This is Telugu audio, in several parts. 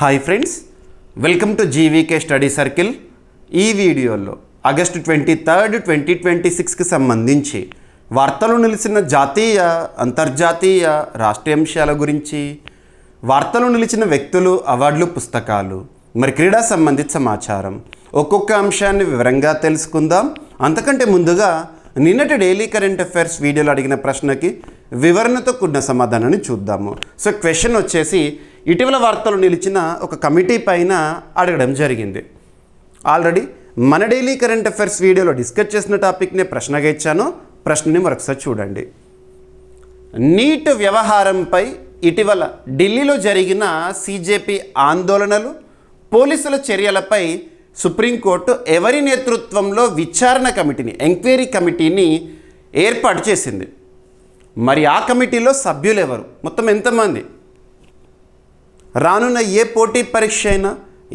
Hi friends, welcome to GVK study circle. ఈ వీడియోలో ఆగస్టు 23, 2026కి సంబంధించి వార్తలు నిలిచిన జాతీయ, అంతర్జాతీయ, రాష్ట్రీయ అంశాల గురించి, వార్తలు నిలిచిన వ్యక్తులు, అవార్డులు, పుస్తకాలు, మరి క్రీడా సంబంధిత సమాచారం, ఒక్కొక్క అంశాన్ని వివరంగా తెలుసుకుందాం. అంతకంటే ముందుగా నిన్నటి డైలీ కరెంట్ అఫైర్స్ వీడియోలో అడిగిన ప్రశ్నకి వివరణతో కూడిన సమాధానాన్ని చూద్దాము. సో క్వశ్చన్ వచ్చేసి, ఇటీవల వార్తలు నిలిచిన ఒక కమిటీ పైన అడగడం జరిగింది. ఆల్రెడీ మన డైలీ కరెంట్ అఫైర్స్ వీడియోలో డిస్కస్ చేసిన టాపిక్నే ప్రశ్నగా ఇచ్చాను. ప్రశ్నని మరొకసారి చూడండి. నీట్ వ్యవహారంపై ఇటీవల ఢిల్లీలో జరిగిన సిజేపీ ఆందోళనలు, పోలీసుల చర్యలపై సుప్రీంకోర్టు ఎవరి నేతృత్వంలో విచారణ కమిటీని, ఎంక్వైరీ కమిటీని ఏర్పాటు చేసింది. మరి ఆ కమిటీలో సభ్యులు ఎవరు, మొత్తం ఎంతమంది? రానున్న ఏ పోటీ పరీక్ష అయినా,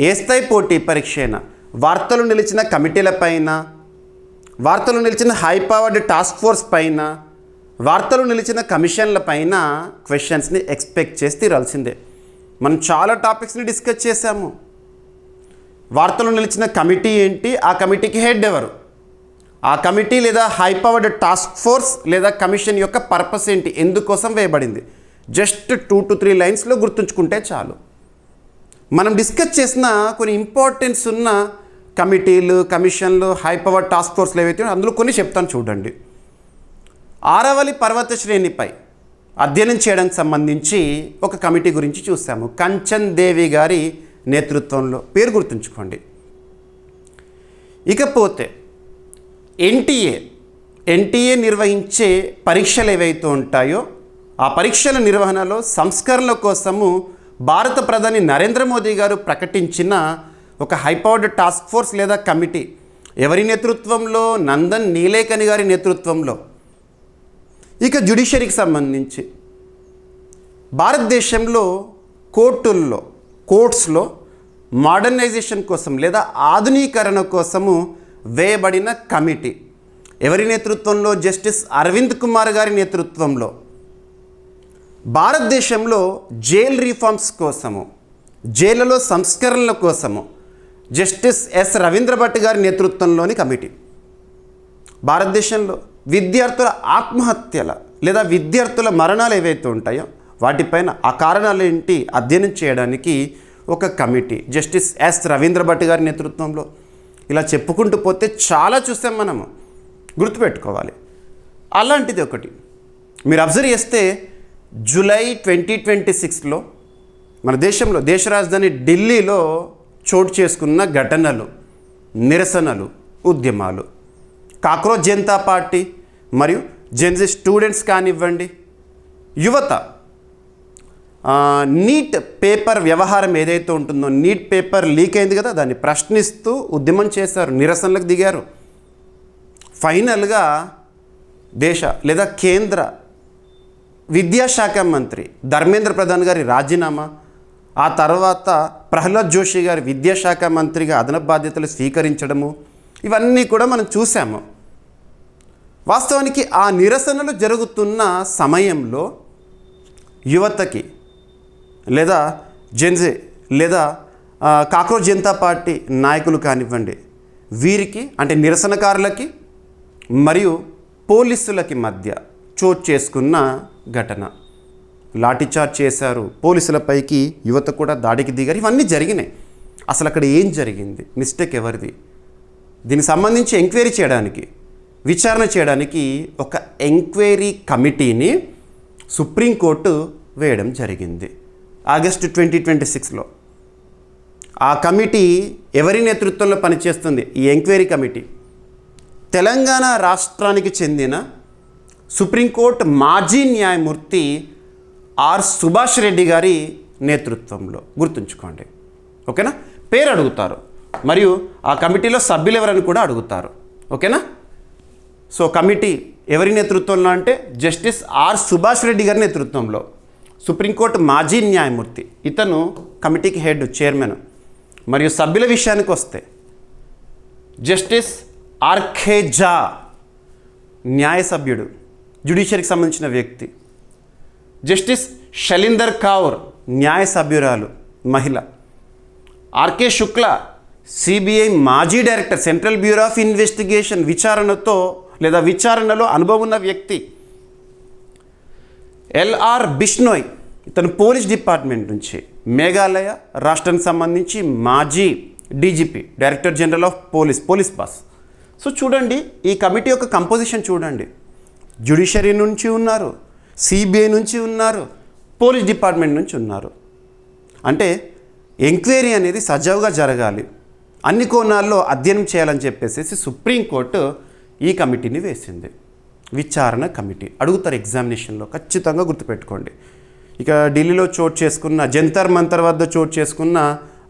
ఏ స్థాయి పోటీ పరీక్ష అయినా వార్తలు నిలిచిన కమిటీలపైన, వార్తలు నిలిచిన హై పవర్డ్ టాస్క్ ఫోర్స్ పైన, వార్తలు నిలిచిన కమిషన్ల పైన క్వశ్చన్స్ని ఎక్స్పెక్ట్ చేసి తీరాల్సిందే. మనం చాలా టాపిక్స్ని డిస్కస్ చేశాము. వార్తలు నిలిచిన కమిటీ ఏంటి, ఆ కమిటీకి హెడ్ ఎవరు, ఆ కమిటీ లేదా హై పవర్డ్ టాస్క్ ఫోర్స్ లేదా కమిషన్ యొక్క పర్పస్ ఏంటి, ఎందుకోసం వేయబడింది, జస్ట్ 2 to 3 లైన్స్లో గుర్తుంచుకుంటే చాలు. మనం డిస్కస్ చేసిన కొన్ని ఇంపార్టెన్స్ ఉన్న కమిటీలు, కమిషన్లు, హై పవర్ టాస్క్ ఫోర్స్లు ఏవైతే అందులో కొన్ని చెప్తాను చూడండి. ఆరవల్లి పర్వత శ్రేణిపై అధ్యయనం చేయడానికి సంబంధించి ఒక కమిటీ గురించి చూసాము. కంచన్ దేవి గారి నేతృత్వంలో, పేరు గుర్తుంచుకోండి. ఇకపోతే ఎన్టీఏ నిర్వహించే పరీక్షలు ఏవైతే ఉంటాయో ఆ పరీక్షల నిర్వహణలో సంస్కరణల కోసము భారత ప్రధాని నరేంద్ర మోదీ గారు ప్రకటించిన ఒక హైపవర్డ్ టాస్క్ ఫోర్స్ లేదా కమిటీ ఎవరి నేతృత్వంలో? నందన్ నీలేకని గారి నేతృత్వంలో. ఇక జ్యుడిషియరీకి సంబంధించి భారతదేశంలో కోర్ట్స్లో మోడర్నైజేషన్ కోసం లేదా ఆధునీకరణ కోసము వేయబడిన కమిటీ ఎవరి నేతృత్వంలో? జస్టిస్ అరవింద్ కుమార్ గారి నేతృత్వంలో. భారతదేశంలో జైల్ రిఫార్మ్స్ కోసము, జైళ్ళలో సంస్కరణల కోసము జస్టిస్ ఎస్ రవీంద్ర భట్ గారి నేతృత్వంలోని కమిటీ. భారతదేశంలో విద్యార్థుల ఆత్మహత్యల లేదా విద్యార్థుల మరణాలు ఏవైతే ఉంటాయో వాటిపైన ఆ కారణాలు ఏంటి అధ్యయనం చేయడానికి ఒక committee, justice S Ravindra Bhat గారి నేతృత్వంలో. ఇలా చెప్పుకుంటూ పోతే చాలా చూసాం మనము, గుర్తుపెట్టుకోవాలి. అలాంటిది ఒకటి మీరు అబ్జర్వ్ చేస్తే, జూలై 2026లో మన దేశంలో, దేశ రాజధాని ఢిల్లీలో చోటు చేసుకున్న ఘటనలు, నిరసనలు, ఉద్యమాలు, కాక్రోచ్ జనతా పార్టీ మరియు జెన్జీ స్టూడెంట్స్ కానివ్వండి, యువత నీట్ పేపర్ వ్యవహారం ఏదైతే ఉంటుందో, నీట్ పేపర్ లీక్ అయింది కదా, దాన్ని ప్రశ్నిస్తూ ఉద్యమం చేశారు, నిరసనలకు దిగారు. ఫైనల్గా దేశ లేదా కేంద్ర విద్యాశాఖ మంత్రి ధర్మేంద్ర ప్రధాన్ గారి రాజీనామా, ఆ తర్వాత ప్రహ్లాద్ జోషి గారి విద్యాశాఖ మంత్రిగా అదనపు బాధ్యతలు స్వీకరించడము, ఇవన్నీ కూడా మనం చూసాము. వాస్తవానికి ఆ నిరసనలు జరుగుతున్న సమయంలో యువతకి లేదా జెన్జీ లేదా కాక్రోచ్ జనతా పార్టీ నాయకులు కానివ్వండి, వీరికి అంటే నిరసనకారులకి మరియు పోలీసులకి మధ్య చోటు చేసుకున్న ఘటన. లాఠీచార్జ్ చేశారు, పోలీసులపైకి యువత కూడా దాడికి దిగారు, ఇవన్నీ జరిగినాయి. అసలు అక్కడ ఏం జరిగింది, మిస్టేక్ ఎవరిది, దీనికి సంబంధించి ఎంక్వైరీ చేయడానికి, విచారణ చేయడానికి ఒక ఎంక్వైరీ కమిటీని సుప్రీంకోర్టు వేయడం జరిగింది ఆగస్టు 2026లో. ఆ కమిటీ ఎవరి నేతృత్వంలో పనిచేస్తుంది? ఈ ఎంక్వైరీ కమిటీ తెలంగాణ రాష్ట్రానికి చెందిన సుప్రీంకోర్టు మాజీ న్యాయమూర్తి ఆర్ సుభాష్ రెడ్డి గారి నేతృత్వంలో. గుర్తుంచుకోండి, ఓకేనా? పేరు అడుగుతారు మరియు ఆ కమిటీలో సభ్యులు ఎవరని కూడా అడుగుతారు, ఓకేనా? సో కమిటీ ఎవరి నేతృత్వంలో అంటే జస్టిస్ ఆర్ సుభాష్ రెడ్డి గారి నేతృత్వంలో. సుప్రీంకోర్టు మాజీ న్యాయమూర్తి, ఇతను కమిటీకి హెడ్, చైర్మన్. మరియు సభ్యుల విషయానికి వస్తే జస్టిస్ ఆర్కే ఝా న్యాయ సభ్యుడు, జ్యుడిషియరీకి సంబంధించిన వ్యక్తి. జస్టిస్ షలీందర్ కౌర్ న్యాయ సభ్యురాలు, మహిళ. ఆర్కే శుక్లా సిబిఐ మాజీ director, central bureau of investigation, విచారణలో అనుభవం ఉన్న వ్యక్తి. ఎల్ఆర్ బిష్నోయ్, ఇతను పోలీస్ డిపార్ట్మెంట్ నుంచి, మేఘాలయ రాష్ట్రానికి సంబంధించి మాజీ DGP, director general of police boss. So చూడండి, ఈ కమిటీ యొక్క కంపోజిషన్ చూడండి. జ్యుడిషియరీ నుంచి ఉన్నారు, సిబిఐ నుంచి ఉన్నారు, పోలీస్ డిపార్ట్మెంట్ నుంచి ఉన్నారు. అంటే ఎంక్వైరీ అనేది సజావుగా జరగాలి, అన్ని కోణాల్లో అధ్యయనం చేయాలని చెప్పేసి సుప్రీంకోర్టు ఈ కమిటీని వేసింది. విచారణ కమిటీ అడుగుతారు ఎగ్జామినేషన్లో, ఖచ్చితంగా గుర్తుపెట్టుకోండి. ఇక ఢిల్లీలో జంతర్ మంతర్ వద్ద చోటు చేసుకున్న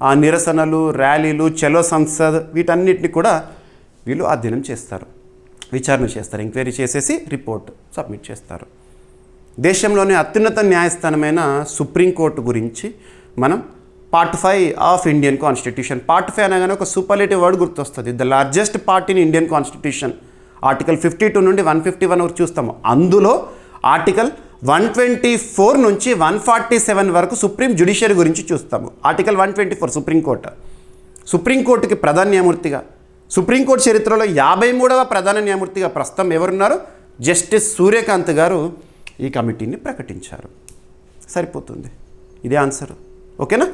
ఆ నిరసనలు, ర్యాలీలు, చలో సంసద్, వీటన్నిటిని కూడా వీళ్ళు అధ్యయనం చేస్తారు, విచారణ చేస్తారు, ఎంక్వైరీ చేసేసి రిపోర్ట్ సబ్మిట్ చేస్తారు. దేశంలోని అత్యున్నత న్యాయస్థానమైన సుప్రీంకోర్టు గురించి మనం part 5 of Indian constitution. Part 5 అనగానే ఒక సూపర్లేటివ్ వర్డ్ గుర్తొస్తుంది. The largest part in Indian constitution. Article 52 నుండి 151 వరకు చూస్తాము. అందులో ఆర్టికల్ 124 నుంచి 147 వరకు సుప్రీం జ్యుడిషియరీ గురించి చూస్తాము. ఆర్టికల్ 124 సుప్రీంకోర్టుకి ప్రధాన న్యాయమూర్తిగా, సుప్రీంకోర్టు చరిత్రలో 53వ ప్రధాన న్యాయమూర్తిగా ప్రస్తుతం ఎవరున్నారు? జస్టిస్ సూర్యకాంత్ గారు ఈ కమిటీని ప్రకటించారు. సరిపోతుంది, ఇదే ఆన్సర్. ఓకేనా?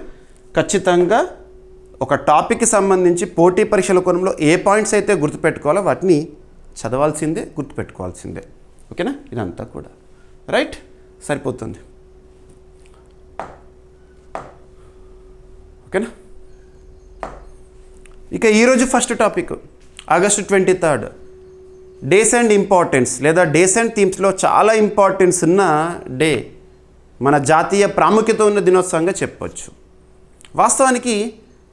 ఖచ్చితంగా ఒక టాపిక్కి సంబంధించి పోటీ పరీక్షల కోణంలో ఏ పాయింట్స్ అయితే గుర్తుపెట్టుకోవాలో వాటిని చదవాల్సిందే, గుర్తుపెట్టుకోవాల్సిందే. ఓకేనా? ఇదంతా కూడా రైట్, సరిపోతుంది. ఓకేనా? ఇక ఈరోజు first topic August 23 days and importance లేదా డేస్ అండ్ థీమ్స్లో చాలా ఇంపార్టెన్స్ ఉన్న డే, మన జాతీయ ప్రాముఖ్యత ఉన్న దినోత్సవంగా చెప్పొచ్చు. వాస్తవానికి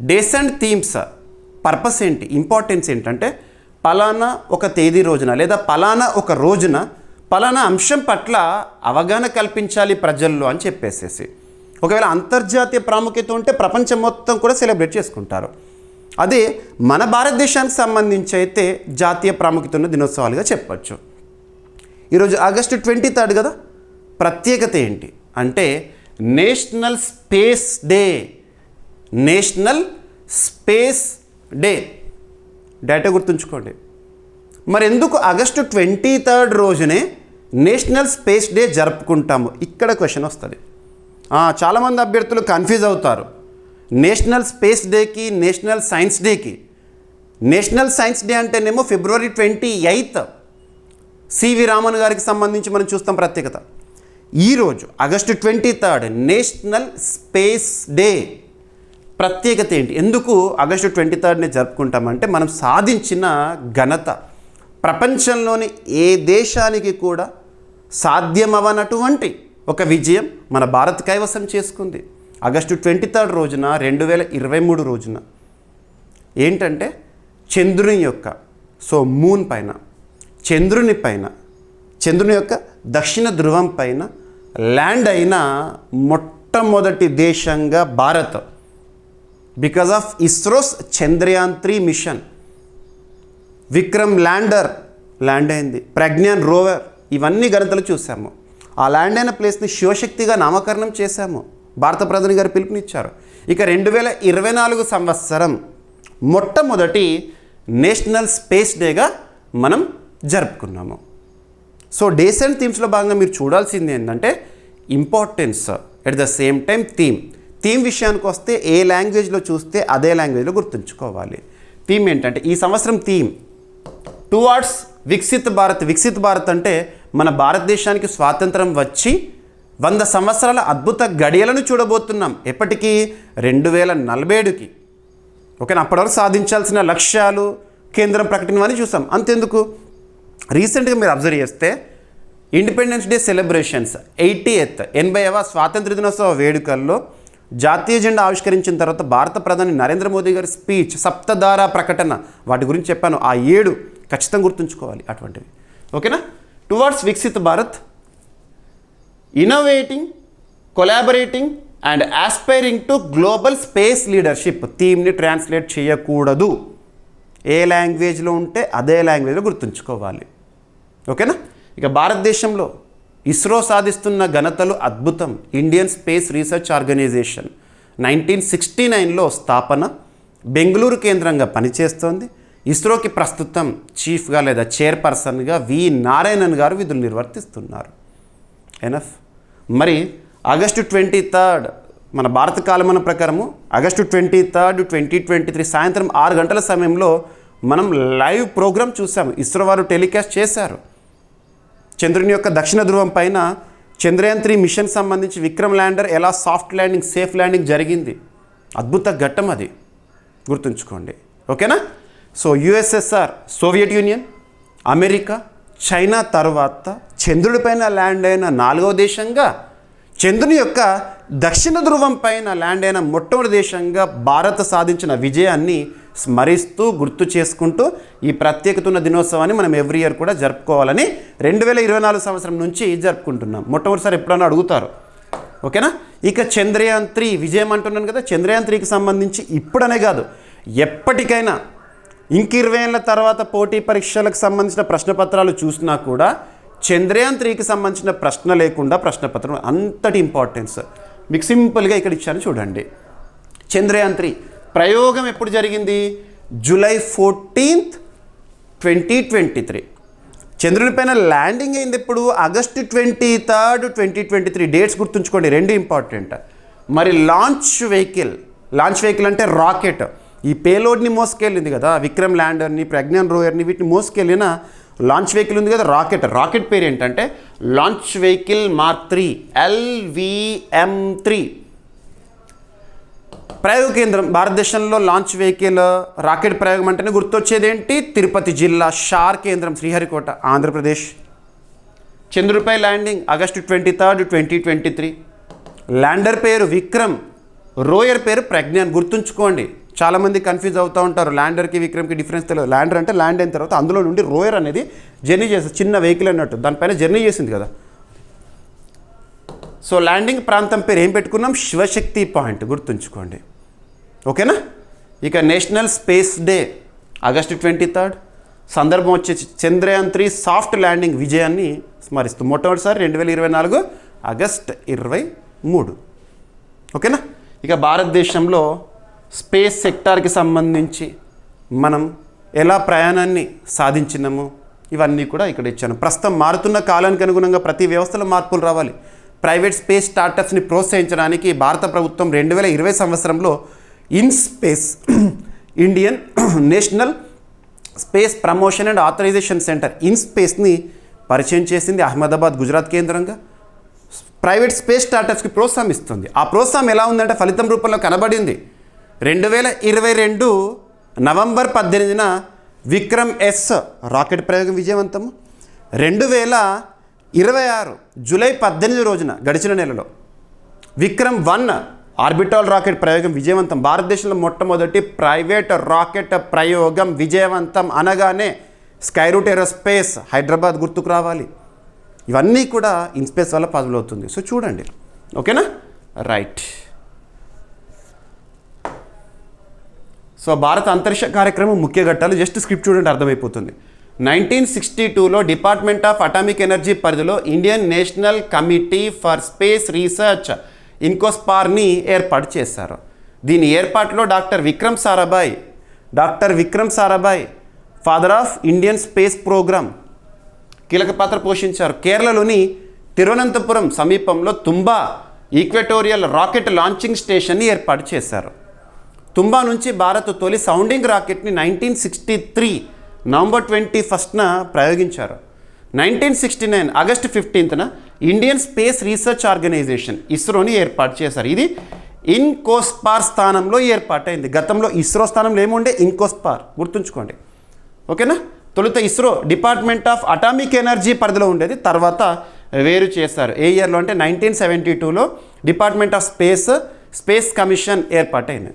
డేస్ అండ్ థీమ్స్ పర్పస్ ఏంటి, ఇంపార్టెన్స్ ఏంటంటే పలానా ఒక తేదీ రోజున లేదా పలానా ఒక రోజున పలానా అంశం పట్ల అవగాహన కల్పించాలి ప్రజల్లో అని చెప్పేసేసి. ఒకవేళ అంతర్జాతీయ ప్రాముఖ్యత ఉంటే ప్రపంచం మొత్తం కూడా సెలబ్రేట్ చేసుకుంటారు. అదే మన భారతదేశానికి సంబంధించి అయితే జాతీయ ప్రాముఖ్యత ఉన్న దినోత్సవాలుగా చెప్పచ్చు. ఈరోజు ఆగస్టు 23 కదా, ప్రత్యేకత ఏంటి అంటే national space day. National space day data గుర్తుంచుకోండి. మరి ఎందుకు ఆగస్టు 23 రోజునే నేషనల్ స్పేస్ డే జరుపుకుంటాము? ఇక్కడ క్వశ్చన్ వస్తుంది. చాలామంది అభ్యర్థులు కన్ఫ్యూజ్ అవుతారు నేషనల్ స్పేస్ డేకి, నేషనల్ సైన్స్ డేకి. నేషనల్ సైన్స్ డే అంటేనేమో ఫిబ్రవరి 28 సివి రామన్ గారికి సంబంధించి మనం చూస్తాం ప్రత్యేకత. ఈరోజు ఆగస్టు 23 నేషనల్ స్పేస్ డే. ప్రత్యేకత ఏంటి, ఎందుకు ఆగస్టు 23నే జరుపుకుంటామంటే మనం సాధించిన ఘనత ప్రపంచంలోని ఏ దేశానికి కూడా సాధ్యమవనటువంటి ఒక విజయం మన భారత్ కైవసం చేసుకుంది. ఆగస్టు 23 రోజున 2023 రోజున ఏంటంటే చంద్రుని యొక్క మూన్ పైన, చంద్రుని యొక్క దక్షిణ ధ్రువం పైన ల్యాండ్ అయిన మొట్టమొదటి దేశంగా Bharat. Because of ISRO's Chandrayaan 3 mission. Vikram lander land అయింది, ప్రజ్ఞాన్ రోవర్, ఇవన్నీ ఘనతలు చూసాము. ఆ ల్యాండ్ అయిన ప్లేస్ని శివశక్తిగా నామకరణం చేశాము, భారత ప్రధాని గారు పిలుపునిచ్చారు. ఇక 2024 సంవత్సరం మొట్టమొదటి నేషనల్ స్పేస్ డేగా మనం జరుపుకున్నాము. సో డేస్ అండ్ థీమ్స్లో భాగంగా మీరు చూడాల్సింది ఏంటంటే importance, at the same time theme విషయానికి వస్తే ఏ లాంగ్వేజ్లో చూస్తే అదే లాంగ్వేజ్లో గుర్తుంచుకోవాలి. థీమ్ ఏంటంటే ఈ సంవత్సరం థీమ్ టువార్డ్స్ వికసిత్ భారత్. వికసిత్ భారత్ అంటే మన భారతదేశానికి స్వాతంత్రం వచ్చి 100 సంవత్సరాల అద్భుత గడియలను చూడబోతున్నాం. ఎప్పటికీ 2047కి. ఓకేనా? అప్పటివరకు సాధించాల్సిన లక్ష్యాలు కేంద్రం ప్రకటనవని చూసాం. అంతెందుకు, రీసెంట్గా మీరు అబ్జర్వ్ చేస్తే ఇండిపెండెన్స్ డే సెలబ్రేషన్స్ 80వ స్వాతంత్ర దినోత్సవ వేడుకల్లో జాతీయ జెండా ఆవిష్కరించిన తర్వాత భారత ప్రధాని నరేంద్ర మోదీ గారి స్పీచ్, సప్తధార ప్రకటన, వాటి గురించి చెప్పాను. ఆ 7 ఖచ్చితంగా గుర్తుంచుకోవాలి అటువంటివి. ఓకేనా? Towards Viksit Bharat, innovating, collaborating and aspiring to global space leadership. థీమ్ని ట్రాన్స్లేట్ చేయకూడదు, ఏ లాంగ్వేజ్లో ఉంటే అదే లాంగ్వేజ్లో గుర్తుంచుకోవాలి. ఓకేనా? ఇక భారతదేశంలో ఇస్రో సాధిస్తున్న ఘనతలు అద్భుతం. ఇండియన్ స్పేస్ రీసెర్చ్ ఆర్గనైజేషన్ 1969లో స్థాపన, బెంగళూరు కేంద్రంగా పనిచేస్తోంది. ఇస్రోకి ప్రస్తుతం చీఫ్గా లేదా చైర్పర్సన్గా వి నారాయణన్ గారు విధులు నిర్వర్తిస్తున్నారు. ఎనఫ్. మరి ఆగస్టు 23 మన భారత కాలమాన ప్రకారము ఆగస్టు 23, 2023 సాయంత్రం 6 గంటల సమయంలో మనం లైవ్ ప్రోగ్రామ్ చూసాము. ఇస్రో వారు టెలికాస్ట్ చేశారు. చంద్రుని యొక్క దక్షిణ ధ్రువం పైన చంద్రయాన్ 3 మిషన్ సంబంధించి విక్రమ్ ల్యాండర్ ఎలా సాఫ్ట్ ల్యాండింగ్, సేఫ్ ల్యాండింగ్ జరిగింది. అద్భుత ఘట్టం అది, గుర్తుంచుకోండి. ఓకేనా? So USSR, Soviet union, America, China తర్వాత చంద్రుడిపైన ల్యాండ్ అయిన 4వ దేశంగా, చంద్రుని యొక్క దక్షిణ ధ్రువం పైన ల్యాండ్ అయిన మొట్టమొదటి దేశంగా భారత్ సాధించిన విజయాన్ని స్మరిస్తూ గుర్తు చేసుకుంటూ ఈ ప్రత్యేకత ఉన్న దినోత్సవాన్ని మనం ఎవ్రీ ఇయర్ కూడా జరుపుకోవాలని 2024 సంవత్సరం నుంచి జరుపుకుంటున్నాం. మొట్టమొదటిసారి ఎప్పుడన్నా అడుగుతారు. ఓకేనా? ఇక చంద్రయాన్ 3 విజయం అంటున్నాను కదా, చంద్రయాన్ 3కి సంబంధించి ఇప్పుడనే కాదు ఎప్పటికైనా ఇంక 20 ఏళ్ళ తర్వాత పోటీ పరీక్షలకు సంబంధించిన ప్రశ్నపత్రాలు చూసినా కూడా చంద్రయాన్ 3కి సంబంధించిన ప్రశ్న లేకుండా ప్రశ్నపత్రం అంతటి ఇంపార్టెన్స్. మీకు సింపుల్గా ఇక్కడ ఇచ్చాను చూడండి. చంద్రయాన్ 3 ప్రయోగం ఎప్పుడు జరిగింది? జూలై 14, 2023. చంద్రుని పైన ల్యాండింగ్ అయింది ఎప్పుడు? ఆగస్టు 23, 2023. డేట్స్ గుర్తుంచుకోండి, రెండు ఇంపార్టెంట్. మరి లాంచ్ వెహికల్ అంటే రాకెట్, ఈ పేలోడ్ని మోసుకెళ్ళింది కదా, విక్రమ్ ల్యాండర్ని, ప్రజ్ఞాన్ రోయర్ని, వీటిని మోసుకెళ్ళిన లాంచ్ వెహికల్ ఉంది కదా, రాకెట్ పేరు ఏంటంటే లాంచ్ వెహికల్ మార్క్ 3, LVM-3. ప్రయోగ కేంద్రం భారతదేశంలో లాంచ్ వెహికల్ రాకెట్ ప్రయోగం అంటేనే గుర్తొచ్చేది ఏంటి? తిరుపతి జిల్లా, షార్ కేంద్రం శ్రీహరికోట, ఆంధ్రప్రదేశ్. చంద్రుడిపై ల్యాండింగ్ ఆగస్టు 23, 2023. ల్యాండర్ పేరు విక్రమ్, రోయర్ పేరు ప్రజ్ఞాన్. గుర్తుంచుకోండి, చాలామంది కన్ఫ్యూజ్ అవుతూ ఉంటారు. ల్యాండర్కి విక్రమ్కి డిఫరెన్స్ తెలియదు. ల్యాండర్ అంటే ల్యాండ్ అయిన తర్వాత అందులో నుండి రోయర్ అనేది జర్నీ చేస్తుంది, చిన్న వెహికల్ అన్నట్టు, దానిపైన జర్నీ చేసింది కదా. సో ల్యాండింగ్ ప్రాంతం పేరు ఏం పెట్టుకున్నాం? శివశక్తి పాయింట్, గుర్తుంచుకోండి. ఓకేనా? ఇక నేషనల్ స్పేస్ డే ఆగస్టు 23. సందర్భం వచ్చేసి చంద్రయాన్ 3 సాఫ్ట్ ల్యాండింగ్ విజయాన్ని స్మరిస్తూ మొట్టమొదటిసారి 2024 ఆగస్ట్ 23. ఓకేనా? ఇక భారతదేశంలో స్పేస్ సెక్టార్కి సంబంధించి మనం ఎలా ప్రయాణాన్ని సాధించినాము ఇవన్నీ కూడా ఇక్కడ ఇచ్చాను. ప్రస్తుతం మారుతున్న కాలానికి అనుగుణంగా ప్రతి వ్యవస్థలో మార్పులు రావాలి. ప్రైవేట్ స్పేస్ స్టార్టప్స్ని ప్రోత్సహించడానికి భారత ప్రభుత్వం 2020 సంవత్సరంలో InSPACe Indian National Space Promotion and Authorisation Centre ఇన్స్పేస్ని పరిచయం చేసింది. అహ్మదాబాద్, గుజరాత్ కేంద్రంగా ప్రైవేట్ స్పేస్ స్టార్టప్స్కి ప్రోత్సాహం ఇస్తుంది. ఆ ప్రోత్సాహం ఎలా ఉందంటే ఫలితం రూపంలో కనబడింది. 2022 నవంబర్ 18న విక్రమ్ ఎస్ రాకెట్ ప్రయోగం విజయవంతము. 2026 జూలై 18 రోజున గడిచిన నెలలో విక్రమ్ 1 ఆర్బిటాల్ రాకెట్ ప్రయోగం విజయవంతం. భారతదేశంలో మొట్టమొదటి ప్రైవేట్ రాకెట్ ప్రయోగం విజయవంతం అనగానే స్కైరూట్ ఏరోస్పేస్ హైదరాబాద్ గుర్తుకు రావాలి. ఇవన్నీ కూడా ఇన్స్పేస్ వల్ల పాసిబుల్ అవుతుంది. సో చూడండి. ఓకేనా? రైట్. సో భారత అంతరిక్ష కార్యక్రమం ముఖ్య ఘట్టాలు జస్ట్ స్క్రిప్ట్ చూడండి, అర్థమైపోతుంది. 1962లో డిపార్ట్మెంట్ ఆఫ్ అటామిక్ ఎనర్జీ పరిధిలో Indian National Committee for Space Research ఇన్కోస్పార్ని ఏర్పాటు చేశారు. దీని ఏర్పాటులో doctor Vikram Sarabhai father of Indian space programme కీలక పాత్ర పోషించారు. కేరళలోని తిరువనంతపురం సమీపంలో తుంబా ఈక్వెటోరియల్ రాకెట్ లాంచింగ్ స్టేషన్ని ఏర్పాటు చేశారు. తుంబా నుంచి భారత్ తొలి సౌండింగ్ రాకెట్ని 1963 నవంబర్ 21న ప్రయోగించారు. 1969 ఆగస్టు 15న ఇండియన్ స్పేస్ రీసెర్చ్ ఆర్గనైజేషన్ ఇస్రోని ఏర్పాటు చేశారు. ఇది ఇన్కోస్పార్ స్థానంలో ఏర్పాటైంది. గతంలో ఇస్రో స్థానంలో ఏముండే? ఇన్కోస్పార్, గుర్తుంచుకోండి. ఓకేనా? తొలుత ISRO department of Atomic Energy పరిధిలో ఉండేది, తర్వాత వేరు చేశారు. ఏ ఇయర్లో అంటే 1972లో డిపార్ట్మెంట్ ఆఫ్ స్పేస్ కమిషన్ ఏర్పాటైంది.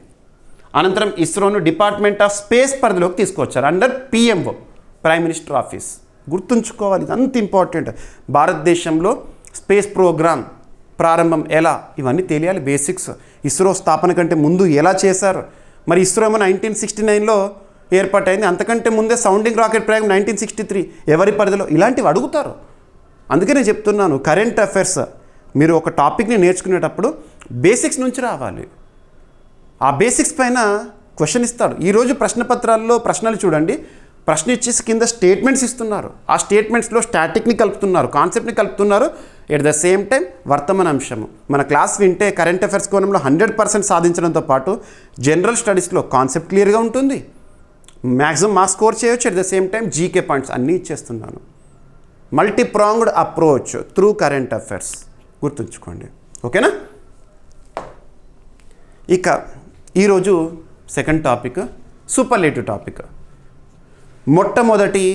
అనంతరం ఇస్రోను డిపార్ట్మెంట్ ఆఫ్ స్పేస్ పరిధిలోకి తీసుకొచ్చారు under PMO, prime minister office. గుర్తుంచుకోవాలి, ఇది అంత ఇంపార్టెంట్. భారతదేశంలో స్పేస్ ప్రోగ్రామ్ ప్రారంభం ఎలా, ఇవన్నీ తెలియాలి, బేసిక్స్. ఇస్రో స్థాపన కంటే ముందు ఎలా చేశారు? మరి ఇస్రో ఏమో 1969లో ఏర్పాటైంది, అంతకంటే ముందే సౌండింగ్ రాకెట్ ప్రయోగం 1963 ఎవరి పరిధిలో? ఇలాంటివి అడుగుతారు. అందుకే నేను చెప్తున్నాను, కరెంట్ అఫైర్స్ మీరు ఒక టాపిక్ని నేర్చుకునేటప్పుడు బేసిక్స్ నుంచి రావాలి. ఆ బేసిక్స్ పైన క్వశ్చన్ ఇస్తాడు. ఈరోజు ప్రశ్నపత్రాల్లో ప్రశ్నలు చూడండి, ప్రశ్న ఇచ్చేసి కింద స్టేట్మెంట్స్ ఇస్తున్నారు. ఆ స్టేట్మెంట్స్లో స్టాటిక్ని కలుపుతున్నారు, కాన్సెప్ట్ని కలుపుతున్నారు, ఎట్ ద సేమ్ టైం వర్తమాన అంశము. మన క్లాస్ వింటే కరెంట్ అఫైర్స్ కోణంలో 100% సాధించడంతో పాటు జనరల్ స్టడీస్లో కాన్సెప్ట్ క్లియర్గా ఉంటుంది, మ్యాక్సిమం మార్క్స్ స్కోర్ చేయొచ్చు, at the same time GK points అన్నీ ఇచ్చేస్తున్నాను. మల్టీప్రాంగ్డ్ అప్రోచ్ త్రూ కరెంట్ అఫైర్స్ గుర్తుంచుకోండి. ఓకేనా? ఇక ఈరోజు సెకండ్ టాపిక్ సూపర్లేటివ్ టాపిక్. మొట్టమొదటి,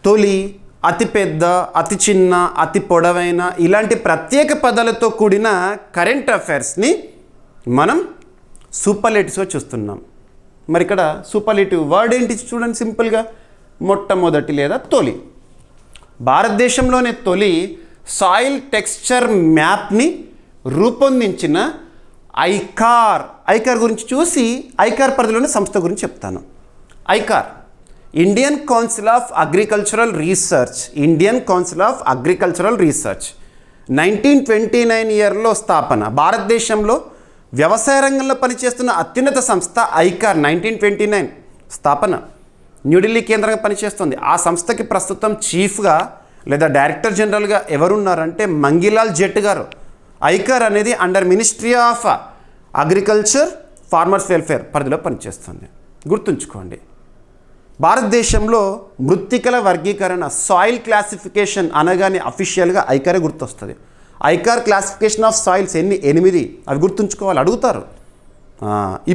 తొలి, అతిపెద్ద, అతి చిన్న, అతి పొడవైన ఇలాంటి ప్రత్యేక పదాలతో కూడిన కరెంట్ అఫైర్స్ని మనం సూపర్లేటివ్స్గా చూస్తున్నాం. మరి ఇక్కడ సూపర్లేటివ్ వర్డ్ ఏంటి చూడండి, సింపుల్గా మొట్టమొదటి లేదా తొలి. భారతదేశంలోనే తొలి సాయిల్ టెక్స్చర్ మ్యాప్ని రూపొందించిన ఐకార్ గురించి చూసి ఐకార్ పరిధిలోని సంస్థ గురించి చెప్తాను. ICAR Indian council of agricultural research. 1929 ఇయర్లో స్థాపన. భారతదేశంలో వ్యవసాయ రంగంలో పనిచేస్తున్న అత్యున్నత సంస్థ ఐకార్. 1929 స్థాపన. న్యూఢిల్లీ కేంద్రంగా పనిచేస్తుంది. ఆ సంస్థకి ప్రస్తుతం చీఫ్గా లేదా డైరెక్టర్ జనరల్గా ఎవరున్నారంటే మంగిలాల్ జెట్ గారు. ఐకార్ అనేది under ministry of agriculture farmers welfare పరిధిలో పనిచేస్తుంది. గుర్తుంచుకోండి. భారతదేశంలో మృత్తికల వర్గీకరణ సాయిల్ క్లాసిఫికేషన్ అనగానే అఫీషియల్గా ఐకారే గుర్తొస్తుంది. ఐకార్ క్లాసిఫికేషన్ ఆఫ్ సాయిల్స్ 8 అవి గుర్తుంచుకోవాలి, అడుగుతారు.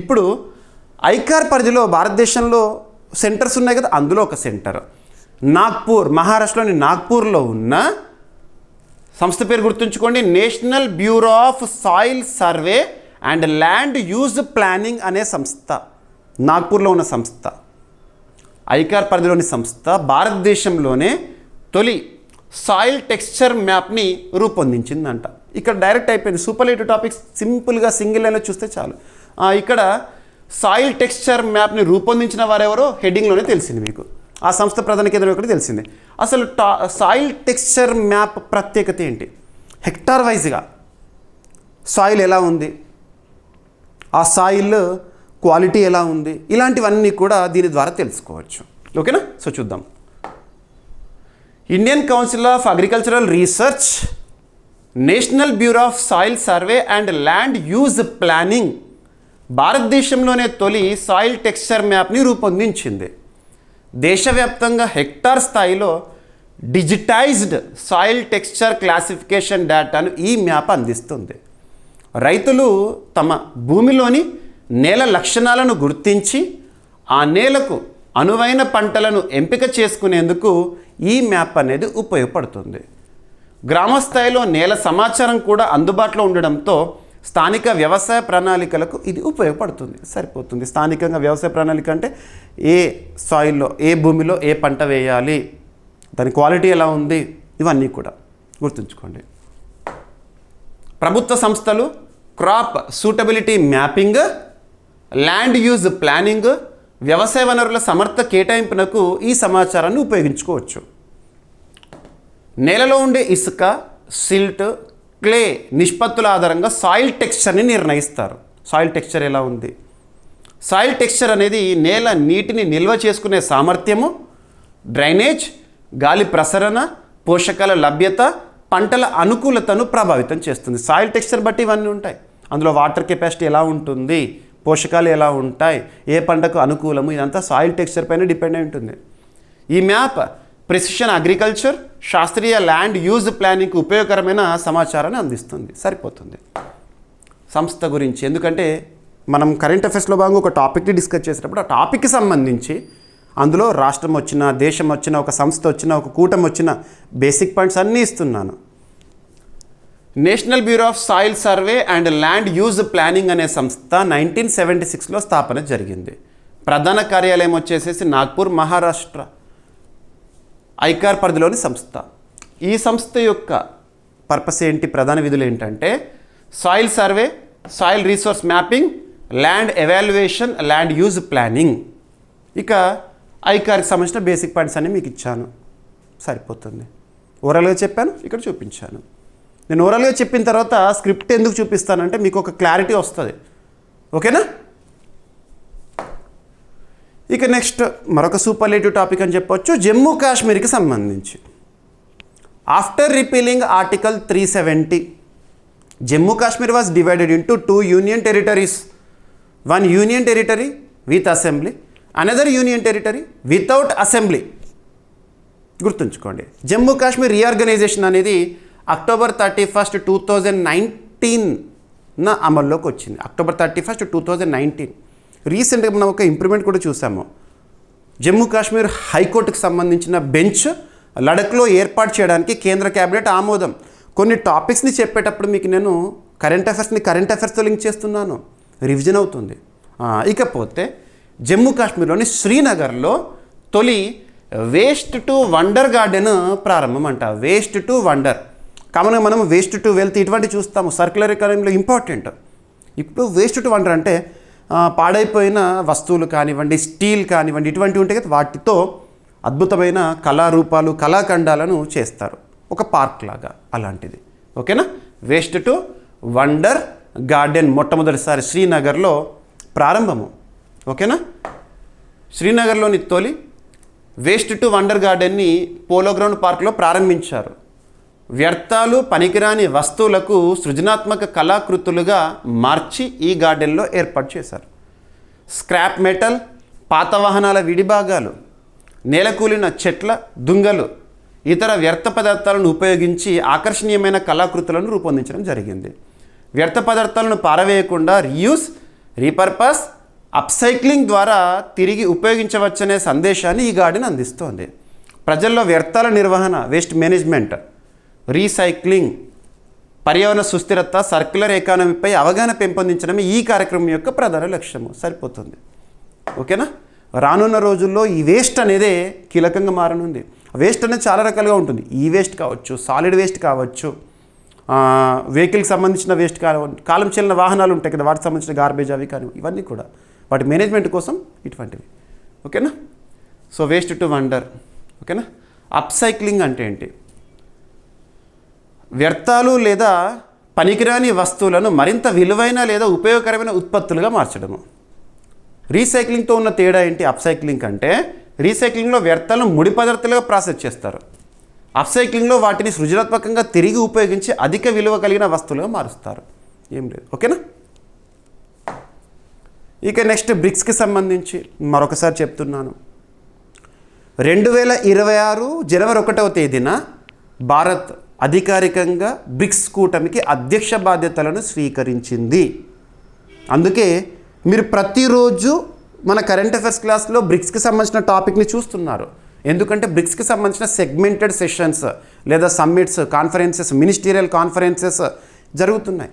ఇప్పుడు ఐకార్ పరిధిలో భారతదేశంలో సెంటర్స్ ఉన్నాయి కదా, అందులో ఒక సెంటర్ నాగ్పూర్, మహారాష్ట్రలోని నాగ్పూర్లో ఉన్న సంస్థ పేరు గుర్తుంచుకోండి, national bureau of soil survey and land use planning అనే సంస్థ. నాగ్పూర్లో ఉన్న సంస్థ, ఐకార్ పరిధిలోని సంస్థ భారతదేశంలోనే తొలి సాయిల్ టెక్స్చర్ మ్యాప్ని రూపొందించిందంట. ఇక్కడ డైరెక్ట్ అయిపోయింది. సూపర్లేటివ్ టాపిక్స్ సింపుల్గా సింగిల్ లైన్లో చూస్తే చాలు. ఇక్కడ సాయిల్ టెక్స్చర్ మ్యాప్ని రూపొందించిన వారెవరో హెడ్డింగ్లోనే తెలిసింది మీకు. ఆ సంస్థ ప్రధాన కేంద్రం ఒకటి తెలిసింది. అసలు సాయిల్ టెక్స్చర్ మ్యాప్ ప్రత్యేకత ఏంటి? హెక్టార్ వైజ్గా సాయిల్ ఎలా ఉంది, ఆ సాయిల్ క్వాలిటీ ఎలా ఉంది, ఇలాంటివన్నీ కూడా దీని ద్వారా తెలుసుకోవచ్చు. ఓకేనా? సో చూద్దాం. Indian council of agricultural research, national bureau of soil survey and land use planning భారతదేశంలోనే తొలి సాయిల్ టెక్స్చర్ మ్యాప్ని రూపొందించింది. దేశవ్యాప్తంగా హెక్టార్ స్థాయిలో డిజిటైజ్డ్ సాయిల్ టెక్స్చర్ క్లాసిఫికేషన్ డేటాను ఈ మ్యాప్ అందిస్తుంది. రైతులు తమ భూమిలోని నేల లక్షణాలను గుర్తించి ఆ నేలకు అనువైన పంటలను ఎంపిక చేసుకునేందుకు ఈ మ్యాప్ అనేది ఉపయోగపడుతుంది. గ్రామ స్థాయిలో నేల సమాచారం కూడా అందుబాటులో ఉండడంతో స్థానిక వ్యవసాయ ప్రణాళికలకు ఇది ఉపయోగపడుతుంది. సరిపోతుంది. స్థానికంగా వ్యవసాయ ప్రణాళిక అంటే ఏ సాయిల్లో, ఏ భూమిలో ఏ పంట వేయాలి, దాని క్వాలిటీ ఎలా ఉంది, ఇవన్నీ కూడా గుర్తుంచుకోండి. ప్రభుత్వ సంస్థలు crop suitability mapping, land use planning, వ్యవసాయ వనరుల సమర్థ కేటాయింపునకు ఈ సమాచారాన్ని ఉపయోగించుకోవచ్చు. నేలలో ఉండే ఇసుక, సిల్ట్, క్లే నిష్పత్తుల ఆధారంగా సాయిల్ టెక్స్చర్ని నిర్ణయిస్తారు. సాయిల్ టెక్స్చర్ ఎలా ఉంది? సాయిల్ టెక్స్చర్ అనేది నేల నీటిని నిల్వ చేసుకునే సామర్థ్యము, డ్రైనేజ్, గాలి ప్రసరణ, పోషకాల లభ్యత, పంటల అనుకూలతను ప్రభావితం చేస్తుంది. సాయిల్ టెక్స్చర్ బట్టి ఇవన్నీ ఉంటాయి. అందులో వాటర్ కెపాసిటీ ఎలా ఉంటుంది, పోషకాలు ఎలా ఉంటాయి, ఏ పంటకు అనుకూలము, ఇదంతా సాయిల్ టెక్స్చర్ పైన డిపెండ్ అయి ఉంటుంది. ఈ మ్యాప్ ప్రెసిషన్ అగ్రికల్చర్, శాస్త్రీయ ల్యాండ్ యూజ్ ప్లానింగ్కి ఉపయోగకరమైన సమాచారాన్ని అందిస్తుంది. సరిపోతుంది. సంస్థ గురించి ఎందుకంటే మనం కరెంట్ అఫైర్స్లో భాగంగా ఒక టాపిక్ని డిస్కస్ చేసేటప్పుడు ఆ టాపిక్కి సంబంధించి అందులో రాష్ట్రం వచ్చిన, దేశం వచ్చిన, ఒక సంస్థ వచ్చిన, ఒక కూటమి వచ్చిన బేసిక్ పాయింట్స్ అన్నీ ఇస్తున్నాను. National bureau of soil survey and land use planning అనే సంస్థ 1976లో స్థాపన జరిగింది. ప్రధాన కార్యాలయం వచ్చేసేసి నాగ్పూర్, మహారాష్ట్ర. ఐకార్ పరిధిలోని సంస్థ. ఈ సంస్థ యొక్క పర్పస్ ఏంటి, ప్రధాన విధులు ఏంటంటే soil survey, soil resource mapping, land evaluation, land use planning. ఇక ఐకార్కి సంబంధించిన బేసిక్ పాయింట్స్ అన్నీ మీకు ఇచ్చాను. సరిపోతుంది. ఓరల్గా చెప్పాను, ఇక్కడ చూపించాను. నేను ఓరల్గా చెప్పిన తర్వాత స్క్రిప్ట్ ఎందుకు చూపిస్తానంటే మీకు ఒక క్లారిటీ వస్తుంది. ఓకేనా? ఇక నెక్స్ట్ మరొక సూపర్లేటివ్ టాపిక్ అని చెప్పొచ్చు, జమ్మూ కాశ్మీర్కి సంబంధించి. After repealing article 370, Jammu Kashmir was divided into 2 union territories, 1 union territory with assembly, another union territory without assembly. గుర్తుంచుకోండి, జమ్మూ కాశ్మీర్ రీఆర్గనైజేషన్ అనేది అక్టోబర్ 31, 2019 అమల్లోకి వచ్చింది. అక్టోబర్ 31, 2019. రీసెంట్గా మనం ఒక ఇంప్రూవ్మెంట్ కూడా చూసాము. జమ్మూ కాశ్మీర్ హైకోర్టుకు సంబంధించిన బెంచ్ లడఖ్లో ఏర్పాటు చేయడానికి కేంద్ర క్యాబినెట్ ఆమోదం. కొన్ని టాపిక్స్ని చెప్పేటప్పుడు మీకు నేను కరెంట్ అఫైర్స్తో లింక్ చేస్తున్నాను, రివిజన్ అవుతుంది. ఇకపోతే జమ్మూ కాశ్మీర్లోని శ్రీనగర్లో తొలి వేస్ట్ టు వండర్ గార్డెన్ ప్రారంభం అంట. వేస్ట్ టు వండర్, కామన్గా మనం వేస్ట్ టు వెల్త్ ఇటువంటి చూస్తాము, సర్క్యులర్ ఎకానమీలో ఇంపార్టెంట్. ఇప్పుడు వేస్ట్ టు వండర్ అంటే పాడైపోయిన వస్తువులు కానివ్వండి, స్టీల్ కానివ్వండి, ఇటువంటివి ఉంటాయి కదా, వాటితో అద్భుతమైన కళారూపాలు, కళాఖండాలను చేస్తారు, ఒక పార్క్ లాగా అలాంటిది. ఓకేనా, వేస్ట్ టు వండర్ గార్డెన్ మొట్టమొదటిసారి శ్రీనగర్లో ప్రారంభము. ఓకేనా, శ్రీనగర్లోని తొలి వేస్ట్ టు వండర్ గార్డెన్ని పోలో గ్రౌండ్ పార్క్లో ప్రారంభించారు. వ్యర్థాలు, పనికిరాని వస్తువులకు సృజనాత్మక కళాకృతులుగా మార్చి ఈ గార్డెన్లో ఏర్పాటు చేశారు. స్క్రాప్ మెటల్, పాత వాహనాల విడిభాగాలు, నేలకూలిన చెట్ల దుంగలు, ఇతర వ్యర్థ పదార్థాలను ఉపయోగించి ఆకర్షణీయమైన కళాకృతులను రూపొందించడం జరిగింది. వ్యర్థ పదార్థాలను పారవేయకుండా రీయూస్, రీపర్పస్, అప్సైక్లింగ్ ద్వారా తిరిగి ఉపయోగించవచ్చనే సందేశాన్ని ఈ గార్డెన్ అందిస్తోంది. ప్రజల్లో వ్యర్థాల నిర్వహణ, వేస్ట్ మేనేజ్మెంట్, రీసైక్లింగ్, పర్యావరణ సుస్థిరత, సర్క్యులర్ ఎకానమీపై అవగాహన పెంపొందించడమే ఈ కార్యక్రమం యొక్క ప్రధాన లక్ష్యము. సరిపోతుంది. ఓకేనా, రానున్న రోజుల్లో ఈ వేస్ట్ అనేదే కీలకంగా మారనుంది. వేస్ట్ అనేది చాలా రకాలుగా ఉంటుంది. ఈ వేస్ట్ కావచ్చు, సాలిడ్ వేస్ట్ కావచ్చు, వెహికల్కి సంబంధించిన వేస్ట్ కావచ్చు, కాలం చెల్లిన వాహనాలు ఉంటాయి కదా, వాటికి సంబంధించిన గార్బేజ్ అవి కానీ ఇవన్నీ కూడా వాటి మేనేజ్మెంట్ కోసం ఇటువంటివి. ఓకేనా, సో వేస్ట్ టు వండర్. ఓకేనా, అప్సైక్లింగ్ అంటే ఏంటి? వ్యర్థాలు లేదా పనికిరాని వస్తువులను మరింత విలువైన లేదా ఉపయోగకరమైన ఉత్పత్తులుగా మార్చడము. రీసైక్లింగ్తో ఉన్న తేడా ఏంటి? అప్సైక్లింగ్ అంటే రీసైక్లింగ్లో వ్యర్థాలను ముడి పదార్థాలుగా ప్రాసెస్ చేస్తారు. అప్సైక్లింగ్లో వాటిని సృజనాత్మకంగా తిరిగి ఉపయోగించి అధిక విలువ కలిగిన వస్తువులుగా మారుస్తారు. ఏం లేదు. ఓకేనా, ఇక నెక్స్ట్ బ్రిక్స్కి సంబంధించి మరొకసారి చెప్తున్నాను. 2026 జనవరి 1వ తేదీన భారత్ అధికారికంగా బ్రిక్స్ కూటమికి అధ్యక్ష బాధ్యతలను స్వీకరించింది. అందుకే మీరు ప్రతిరోజు మన కరెంట్ అఫైర్స్ క్లాస్లో బ్రిక్స్కి సంబంధించిన టాపిక్ని చూస్తున్నారు. ఎందుకంటే బ్రిక్స్కి సంబంధించిన సెగ్మెంటెడ్ సెషన్స్ లేదా సమ్మిట్స్, కాన్ఫరెన్సెస్, మినిస్టీరియల్ కాన్ఫరెన్సెస్ జరుగుతున్నాయి.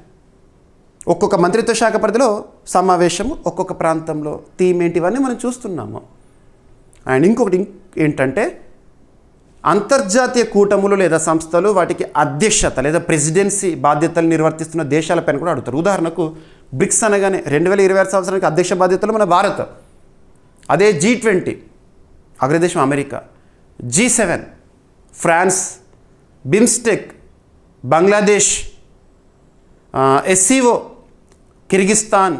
ఒక్కొక్క మంత్రిత్వ శాఖ పరిధిలో సమావేశము, ఒక్కొక్క ప్రాంతంలో థీమ్ ఏంటి, ఇవన్నీ మనం చూస్తున్నాము. అండ్ ఇంకొకటి ఏంటంటే అంతర్జాతీయ కూటములు లేదా సంస్థలు వాటికి అధ్యక్షత లేదా ప్రెసిడెన్సీ బాధ్యతలు నిర్వర్తిస్తున్న దేశాలపైన కూడా అడుగుతారు. ఉదాహరణకు బ్రిక్స్ అనగానే 2026 సంవత్సరానికి అధ్యక్ష బాధ్యతలు మన భారత్, అదే G20 అగ్రదేశం America, G7 France, BIMSTEC Bangladesh, SCO Kyrgyzstan,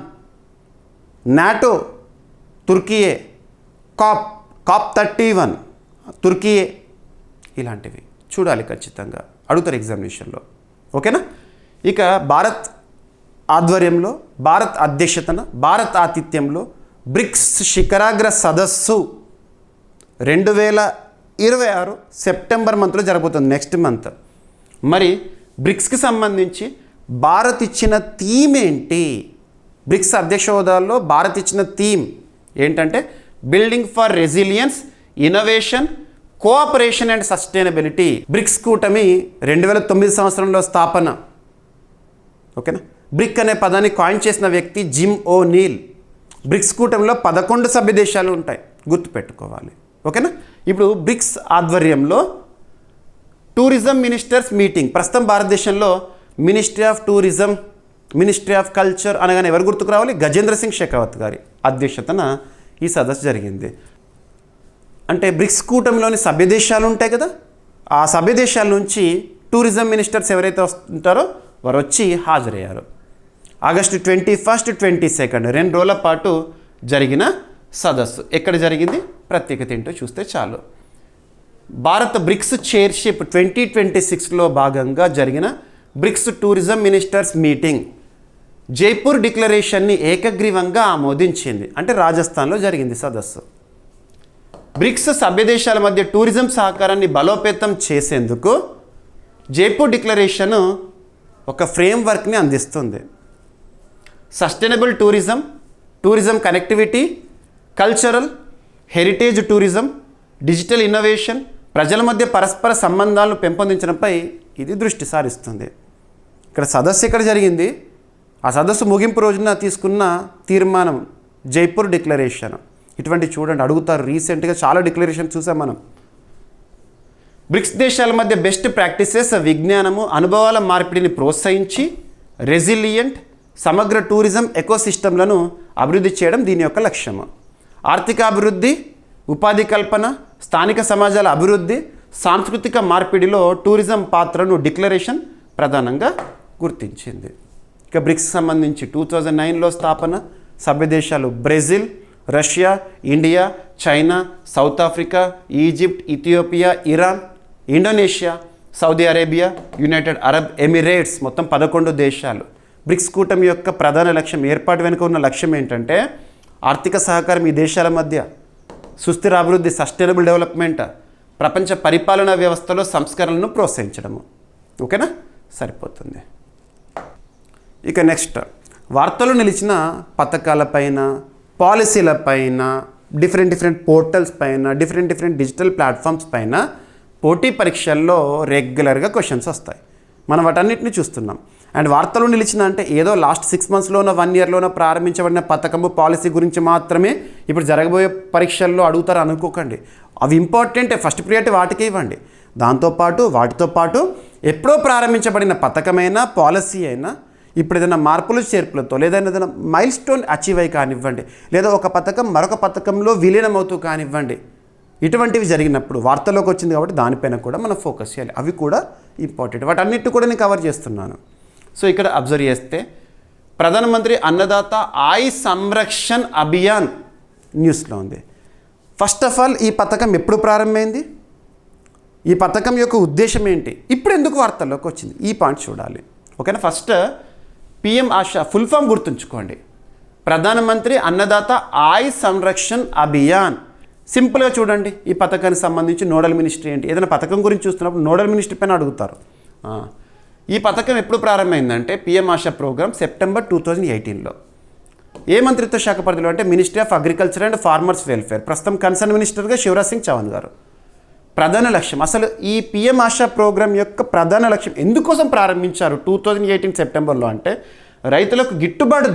NATO Turkiye, COP 31 Turkiye, ఇలాంటివి చూడాలి ఖచ్చితంగా, అడుగుతారు ఎగ్జామినేషన్లో. ఓకేనా, ఇక భారత్ ఆధ్వర్యంలో, భారత్ అధ్యక్షతన, భారత్ ఆతిథ్యంలో బ్రిక్స్ శిఖరాగ్ర సదస్సు 2026 సెప్టెంబర్ మంత్లో జరగబోతుంది, నెక్స్ట్ మంత్. మరి బ్రిక్స్కి సంబంధించి భారత్ ఇచ్చిన థీమ్ ఏంటి? బ్రిక్స్ అధ్యక్ష హోదాలో భారత్ ఇచ్చిన థీమ్ ఏంటంటే building for resilience, innovation, cooperation and sustainability. BRICS కూటమి 2009 సంవత్సరంలో స్థాపన. ఓకేనా, బ్రిక్ అనే పదాన్ని కాయిన్ చేసిన వ్యక్తి జిమ్ ఓనీల్. బ్రిక్స్ కూటమిలో 11 సభ్య దేశాలు ఉంటాయి, గుర్తుపెట్టుకోవాలి. ఓకేనా, ఇప్పుడు బ్రిక్స్ ఆధ్వర్యంలో టూరిజం మినిస్టర్స్ మీటింగ్. ప్రస్తుతం భారతదేశంలో ministry of tourism, ministry of culture అనగానే ఎవరు గుర్తుకు రావాలి? గజేంద్ర సింగ్ షెకావత్ గారి అధ్యక్షతన ఈ సదస్సు జరిగింది. అంటే బ్రిక్స్ కూటమిలోని సభ్య దేశాలు ఉంటాయి కదా, ఆ సభ్య దేశాల నుంచి టూరిజం మినిస్టర్స్ ఎవరైతే వస్తుంటారో వారు వచ్చి హాజరయ్యారు. ఆగస్టు 21, 22 2 రోజుల పాటు జరిగిన సదస్సు ఎక్కడ జరిగింది, ప్రత్యేకత ఏంటో చూస్తే చాలు. భారత్ బ్రిక్స్ చైర్షిప్ 2026లో భాగంగా జరిగిన BRICS tourism ministers meeting Jaipur డిక్లరేషన్ని ఏకగ్రీవంగా ఆమోదించింది. అంటే రాజస్థాన్లో జరిగింది సదస్సు. బ్రిక్స్ సభ్య దేశాల మధ్య టూరిజం సహకారాన్ని బలోపేతం చేసేందుకు జైపూర్ డిక్లరేషన్ ఒక ఫ్రేమ్వర్క్ని అందిస్తుంది. Sustainable tourism, tourism connectivity, cultural, heritage tourism, digital innovation, ప్రజల మధ్య పరస్పర సంబంధాలను పెంపొందించడంపై ఇది దృష్టి సారిస్తుంది. ఇక్కడ సదస్సు ఎక్కడ జరిగింది, ఆ సదస్సు ముగింపు రోజున తీసుకున్న తీర్మానం జైపూర్ డిక్లరేషన్. ఇటువంటి చూడండి, అడుగుతారు. రీసెంట్గా చాలా డిక్లరేషన్ చూసాం మనం. బ్రిక్స్ దేశాల మధ్య బెస్ట్ ప్రాక్టీసెస్, విజ్ఞానము, అనుభవాల మార్పిడిని ప్రోత్సహించి రెసిలియంట్ సమగ్ర టూరిజం ఎకోసిస్టమ్లను అభివృద్ధి చేయడం దీని యొక్క లక్ష్యము. ఆర్థిక అభివృద్ధి, ఉపాధి కల్పన, స్థానిక సమాజాల అభివృద్ధి, సాంస్కృతిక మార్పిడిలో టూరిజం పాత్రను డిక్లరేషన్ ప్రధానంగా గుర్తించింది. ఇక బ్రిక్స్ సంబంధించి 2009లో స్థాపన. సభ్య దేశాలు Brazil, Russia, India, China, south Africa, Egypt, Ethiopia, Iran, Indonesia, Saudi Arabia, United Arab Emirates, మొత్తం 11 దేశాలు. బ్రిక్స్ కూటమి యొక్క ప్రధాన లక్ష్యం, ఏర్పాటు వెనుక ఉన్న లక్ష్యం ఏంటంటే ఆర్థిక సహకారం ఈ దేశాల మధ్య, సుస్థిర అభివృద్ధి, సస్టైనబుల్ డెవలప్మెంట్, ప్రపంచ పరిపాలనా వ్యవస్థలో సంస్కరణలను ప్రోత్సహించడము. ఓకేనా, సరిపోతుంది. ఇక నెక్స్ట్, వార్తలు నిలిచిన పథకాలపైన, పాలసీలపైన, డిఫరెంట్ పోర్టల్స్ పైన, డిఫరెంట్ డిజిటల్ ప్లాట్ఫామ్స్ పైన పోటీ పరీక్షల్లో రెగ్యులర్గా క్వశ్చన్స్ వస్తాయి. మనం వాటన్నిటిని చూస్తున్నాం. అండ్ వార్తలు నిలిచిన అంటే ఏదో లాస్ట్ 6 monthsలోనో 1 yearలోనో ప్రారంభించబడిన పథకము, పాలసీ గురించి మాత్రమే ఇప్పుడు జరగబోయే పరీక్షల్లో అడుగుతారు అనుకోకండి. అవి ఇంపార్టెంట్, ఫస్ట్ ప్రియారిటీ వాటికే ఇవ్వండి. వాటితో పాటు ఎప్పుడో ప్రారంభించబడిన పథకమైనా, పాలసీ అయినా ఇప్పుడు ఏదైనా మార్పులు చేర్పులతో లేదా ఏదైనా మైల్ స్టోన్ అచీవ్ అయ్యి కానివ్వండి, లేదా ఒక పథకం మరొక పథకంలో విలీనమవుతూ కానివ్వండి, ఇటువంటివి జరిగినప్పుడు వార్తల్లోకి వచ్చింది కాబట్టి దానిపైన కూడా మనం ఫోకస్ చేయాలి. అవి కూడా ఇంపార్టెంట్. వాటన్నిటి కూడా నేను కవర్ చేస్తున్నాను. సో ఇక్కడ అబ్జర్వ్ చేస్తే ప్రధానమంత్రి అన్నదాత ఆయ సంరక్షణ్ అభియాన్ న్యూస్లో ఉంది. ఫస్ట్ ఆఫ్ ఆల్ ఈ పథకం ఎప్పుడు ప్రారంభమైంది, ఈ పథకం యొక్క ఉద్దేశం ఏంటి, ఇప్పుడు ఎందుకు వార్తల్లోకి వచ్చింది, ఈ పాయింట్ చూడాలి. ఓకేనా. First PM AASHA full form గుర్తుంచుకోండి. ప్రధానమంత్రి అన్నదాత ఆయ సంరక్షణ్ అభియాన్. సింపుల్గా చూడండి, ఈ పథకానికి సంబంధించి నోడల్ మినిస్ట్రీ ఏంటి, ఏదైనా పథకం గురించి చూస్తున్నప్పుడు నోడల్ మినిస్ట్రీ పైన అడుగుతారు. ఈ పథకం ఎప్పుడు ప్రారంభమైందంటే పిఎం ఆశా ప్రోగ్రామ్ సెప్టెంబర్ 2018లో. ఏ మంత్రిత్వ శాఖ పరిధిలో అంటే ministry of agriculture and farmers welfare. ప్రస్తుతం కన్సర్న్ మినిస్టర్గా శివరాజ్ సింగ్ చౌహాన్ గారు. ప్రధాన లక్ష్యం, అసలు ఈ పిఎం ఆశా ప్రోగ్రాం యొక్క ప్రధాన లక్ష్యం ఎందుకోసం ప్రారంభించారు 2018 సెప్టెంబర్లో అంటే రైతులకు గిట్టుబాటు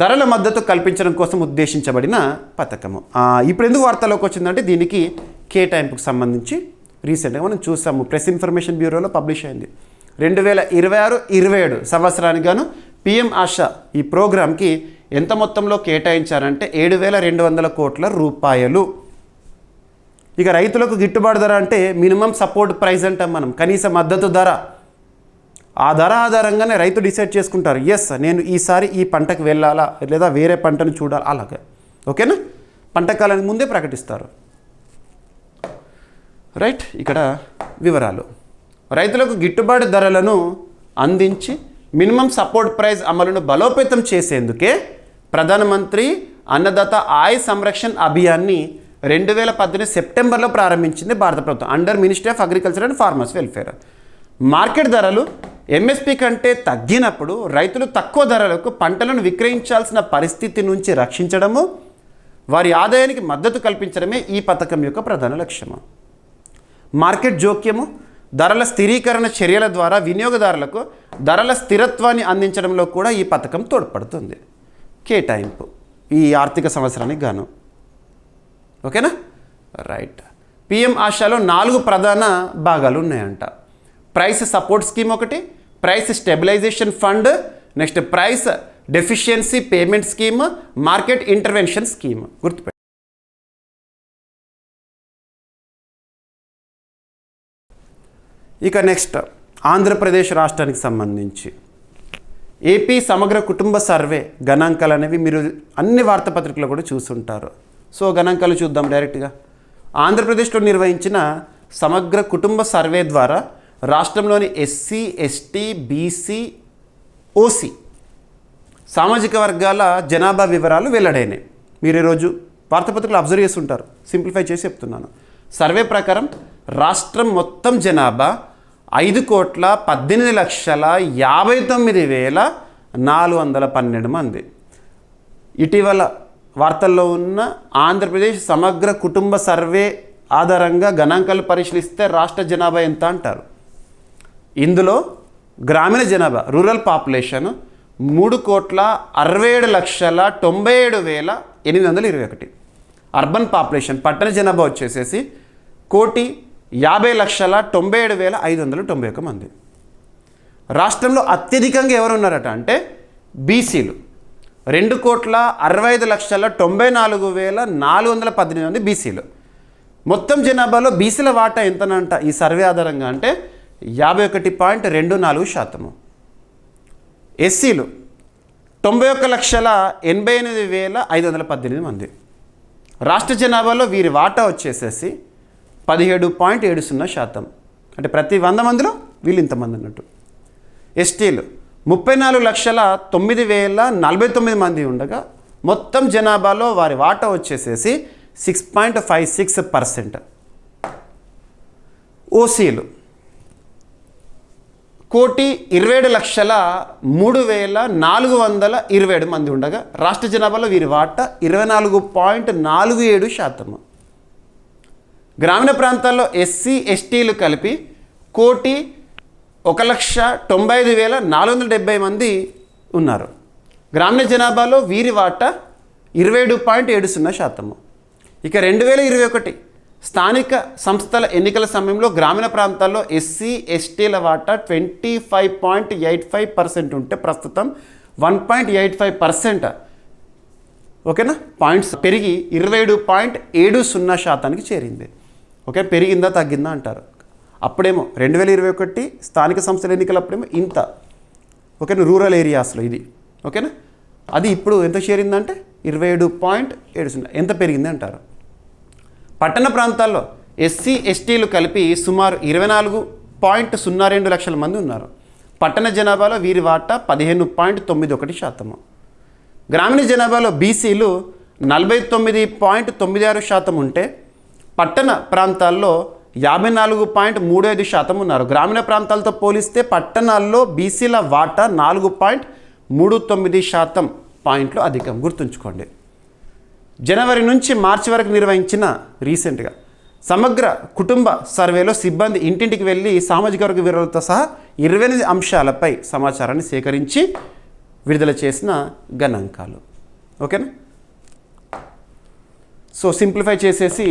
ధరల మద్దతు కల్పించడం కోసం ఉద్దేశించబడిన పథకము. ఇప్పుడు ఎందుకు వార్తలోకి వచ్చిందంటే దీనికి కేటాయింపుకు సంబంధించి రీసెంట్గా మనం చూసాము, ప్రెస్ ఇన్ఫర్మేషన్ బ్యూరోలో పబ్లిష్ అయింది. 2026-27 సంవత్సరానికి గాను పిఎం ఆశా ఈ ప్రోగ్రాంకి ఎంత మొత్తంలో కేటాయించారంటే 7,200 కోట్ల రూపాయలు. ఇక రైతులకు గిట్టుబాటు ధర అంటే మినిమం సపోర్ట్ ప్రైస్ అంటాం మనం, కనీస మద్దతు ధర. ఆ ధర ఆధారంగానే రైతు డిసైడ్ చేసుకుంటారు, ఎస్ నేను ఈసారి ఈ పంటకు వెళ్ళాలా లేదా వేరే పంటను చూడాలా, అలాగే. ఓకేనా. పంట కాలానికి ముందే ప్రకటిస్తారు. రైట్. ఇక్కడ వివరాలు, రైతులకు గిట్టుబాటు ధరలను అందించి మినిమం సపోర్ట్ ప్రైస్ అమలును బలోపేతం చేసేందుకే ప్రధానమంత్రి అన్నదాత ఆయ సంరక్షణ్ అభియాన్ని 2018 సెప్టెంబర్లో ప్రారంభించింది భారత ప్రభుత్వం under ministry of agriculture and farmers welfare. Market ధరలు ఎంఎస్పి కంటే తగ్గినప్పుడు రైతులు తక్కువ ధరలకు పంటలను విక్రయించాల్సిన పరిస్థితి నుంచి రక్షించడము, వారి ఆదాయానికి మద్దతు కల్పించడమే ఈ పథకం యొక్క ప్రధాన లక్ష్యము. మార్కెట్ జోక్యము, ధరల స్థిరీకరణ చర్యల ద్వారా వినియోగదారులకు ధరల స్థిరత్వాన్ని అందించడంలో కూడా ఈ పథకం తోడ్పడుతుంది. కేటాయింపు ఈ ఆర్థిక సంవత్సరానికి గాను. ఓకేనా. రైట్. పిఎం ఆశాలో 4 ప్రధాన భాగాలు ఉన్నాయంట. ప్రైస్ సపోర్ట్ స్కీమ్ ఒకటి, price stabilisation fund, next price deficiency payment scheme, market intervention scheme. గుర్తుపెట్టు. ఇక నెక్స్ట్ ఆంధ్రప్రదేశ్ రాష్ట్రానికి సంబంధించి ఏపీ సమగ్ర కుటుంబ సర్వే గణాంకాలు అనేవి మీరు అన్ని వార్తాపత్రికల్లో కూడా చూస్తుంటారు. సో గణాంకాలు చూద్దాం డైరెక్ట్గా. ఆంధ్రప్రదేశ్లో నిర్వహించిన సమగ్ర కుటుంబ సర్వే ద్వారా రాష్ట్రంలోని ఎస్సీ, ఎస్టీ, బీసీ, ఓసీ సామాజిక వర్గాల జనాభా వివరాలు వెల్లడైనాయి. మీరు ఈరోజు వార్తాపత్రికలు అబ్జర్వ్ చేస్తుంటారు. సింప్లిఫై చేసి చెప్తున్నాను. సర్వే ప్రకారం రాష్ట్రం మొత్తం జనాభా 5,18,59,412 మంది. ఇటీవల వార్తల్లో ఉన్న ఆంధ్రప్రదేశ్ సమగ్ర కుటుంబ సర్వే ఆధారంగా గణాంకాలు పరిశీలిస్తే రాష్ట్ర జనాభా ఎంత అంటారు. ఇందులో గ్రామీణ జనాభా రూరల్ పాపులేషన్ 3,67,97,821. అర్బన్ పాపులేషన్ పట్టణ జనాభా వచ్చేసేసి 1,50,97,591 మంది. రాష్ట్రంలో అత్యధికంగా ఎవరు ఉన్నారట అంటే బీసీలు 2,65,94,418 మంది బీసీలు. మొత్తం జనాభాలో బీసీల వాటా ఎంతనంట ఈ సర్వే ఆధారంగా అంటే 51.24%. ఎస్సీలు 91,88,518 మంది. రాష్ట్ర జనాభాలో వీరి వాటా వచ్చేసేసి 17.70%. అంటే ప్రతి 100 మందిలో వీళ్ళు ఇంతమంది అన్నట్టు. ఎస్టీలు 34,09,049 మంది ఉండగా మొత్తం జనాభాలో వారి వాటా వచ్చేసేసి 6.56%. ఓసీలు 1,27,03,427 మంది ఉండగా రాష్ట్ర జనాభాలో వీరి వాటా 24.47%. గ్రామీణ ప్రాంతాల్లో ఎస్సీ, ఎస్టీలు కలిపి 1,95,470 మంది ఉన్నారు. గ్రామీణ జనాభాలో వీరి వాటా 27.70%. ఇక 2021 స్థానిక సంస్థల ఎన్నికల సమయంలో గ్రామీణ ప్రాంతాల్లో ఎస్సీ, ఎస్టీల వాటా 25.85% ఉంటే ప్రస్తుతం 1.85%. ఓకేనా, పాయింట్స్ పెరిగి 27.70% చేరింది. ఓకే, పెరిగిందా తగ్గిందా అంటారు. అప్పుడేమో 2021 స్థానిక సంస్థల ఎన్నికలు అప్పుడేమో ఇంత. ఓకేనా, రూరల్ ఏరియాస్లో ఇది. ఓకేనా, అది ఇప్పుడు ఎంత చేరిందంటే 27.70. ఎంత పెరిగింది అంటారు. పట్టణ ప్రాంతాల్లో ఎస్సీ, ఎస్టీలు కలిపి సుమారు 24.02 లక్షల మంది ఉన్నారు. పట్టణ జనాభాలో వీరి వాటా 15.91%. గ్రామీణ జనాభాలో బీసీలు 49.96% ఉంటే పట్టణ ప్రాంతాల్లో 54.35% ఉన్నారు. గ్రామీణ ప్రాంతాలతో పోలిస్తే పట్టణాల్లో బీసీల వాటా 4.39% పాయింట్లు అధికం. గుర్తుంచుకోండి. జనవరి నుంచి మార్చి వరకు నిర్వహించిన రీసెంట్గా సమగ్ర కుటుంబ సర్వేలో సిబ్బంది ఇంటింటికి వెళ్ళి సామాజిక వర్గ వివరాలతో సహా 28 అంశాలపై సమాచారాన్ని సేకరించి విడుదల చేసిన గణాంకాలు. ఓకేనా, సో సింప్లిఫై చేసేసి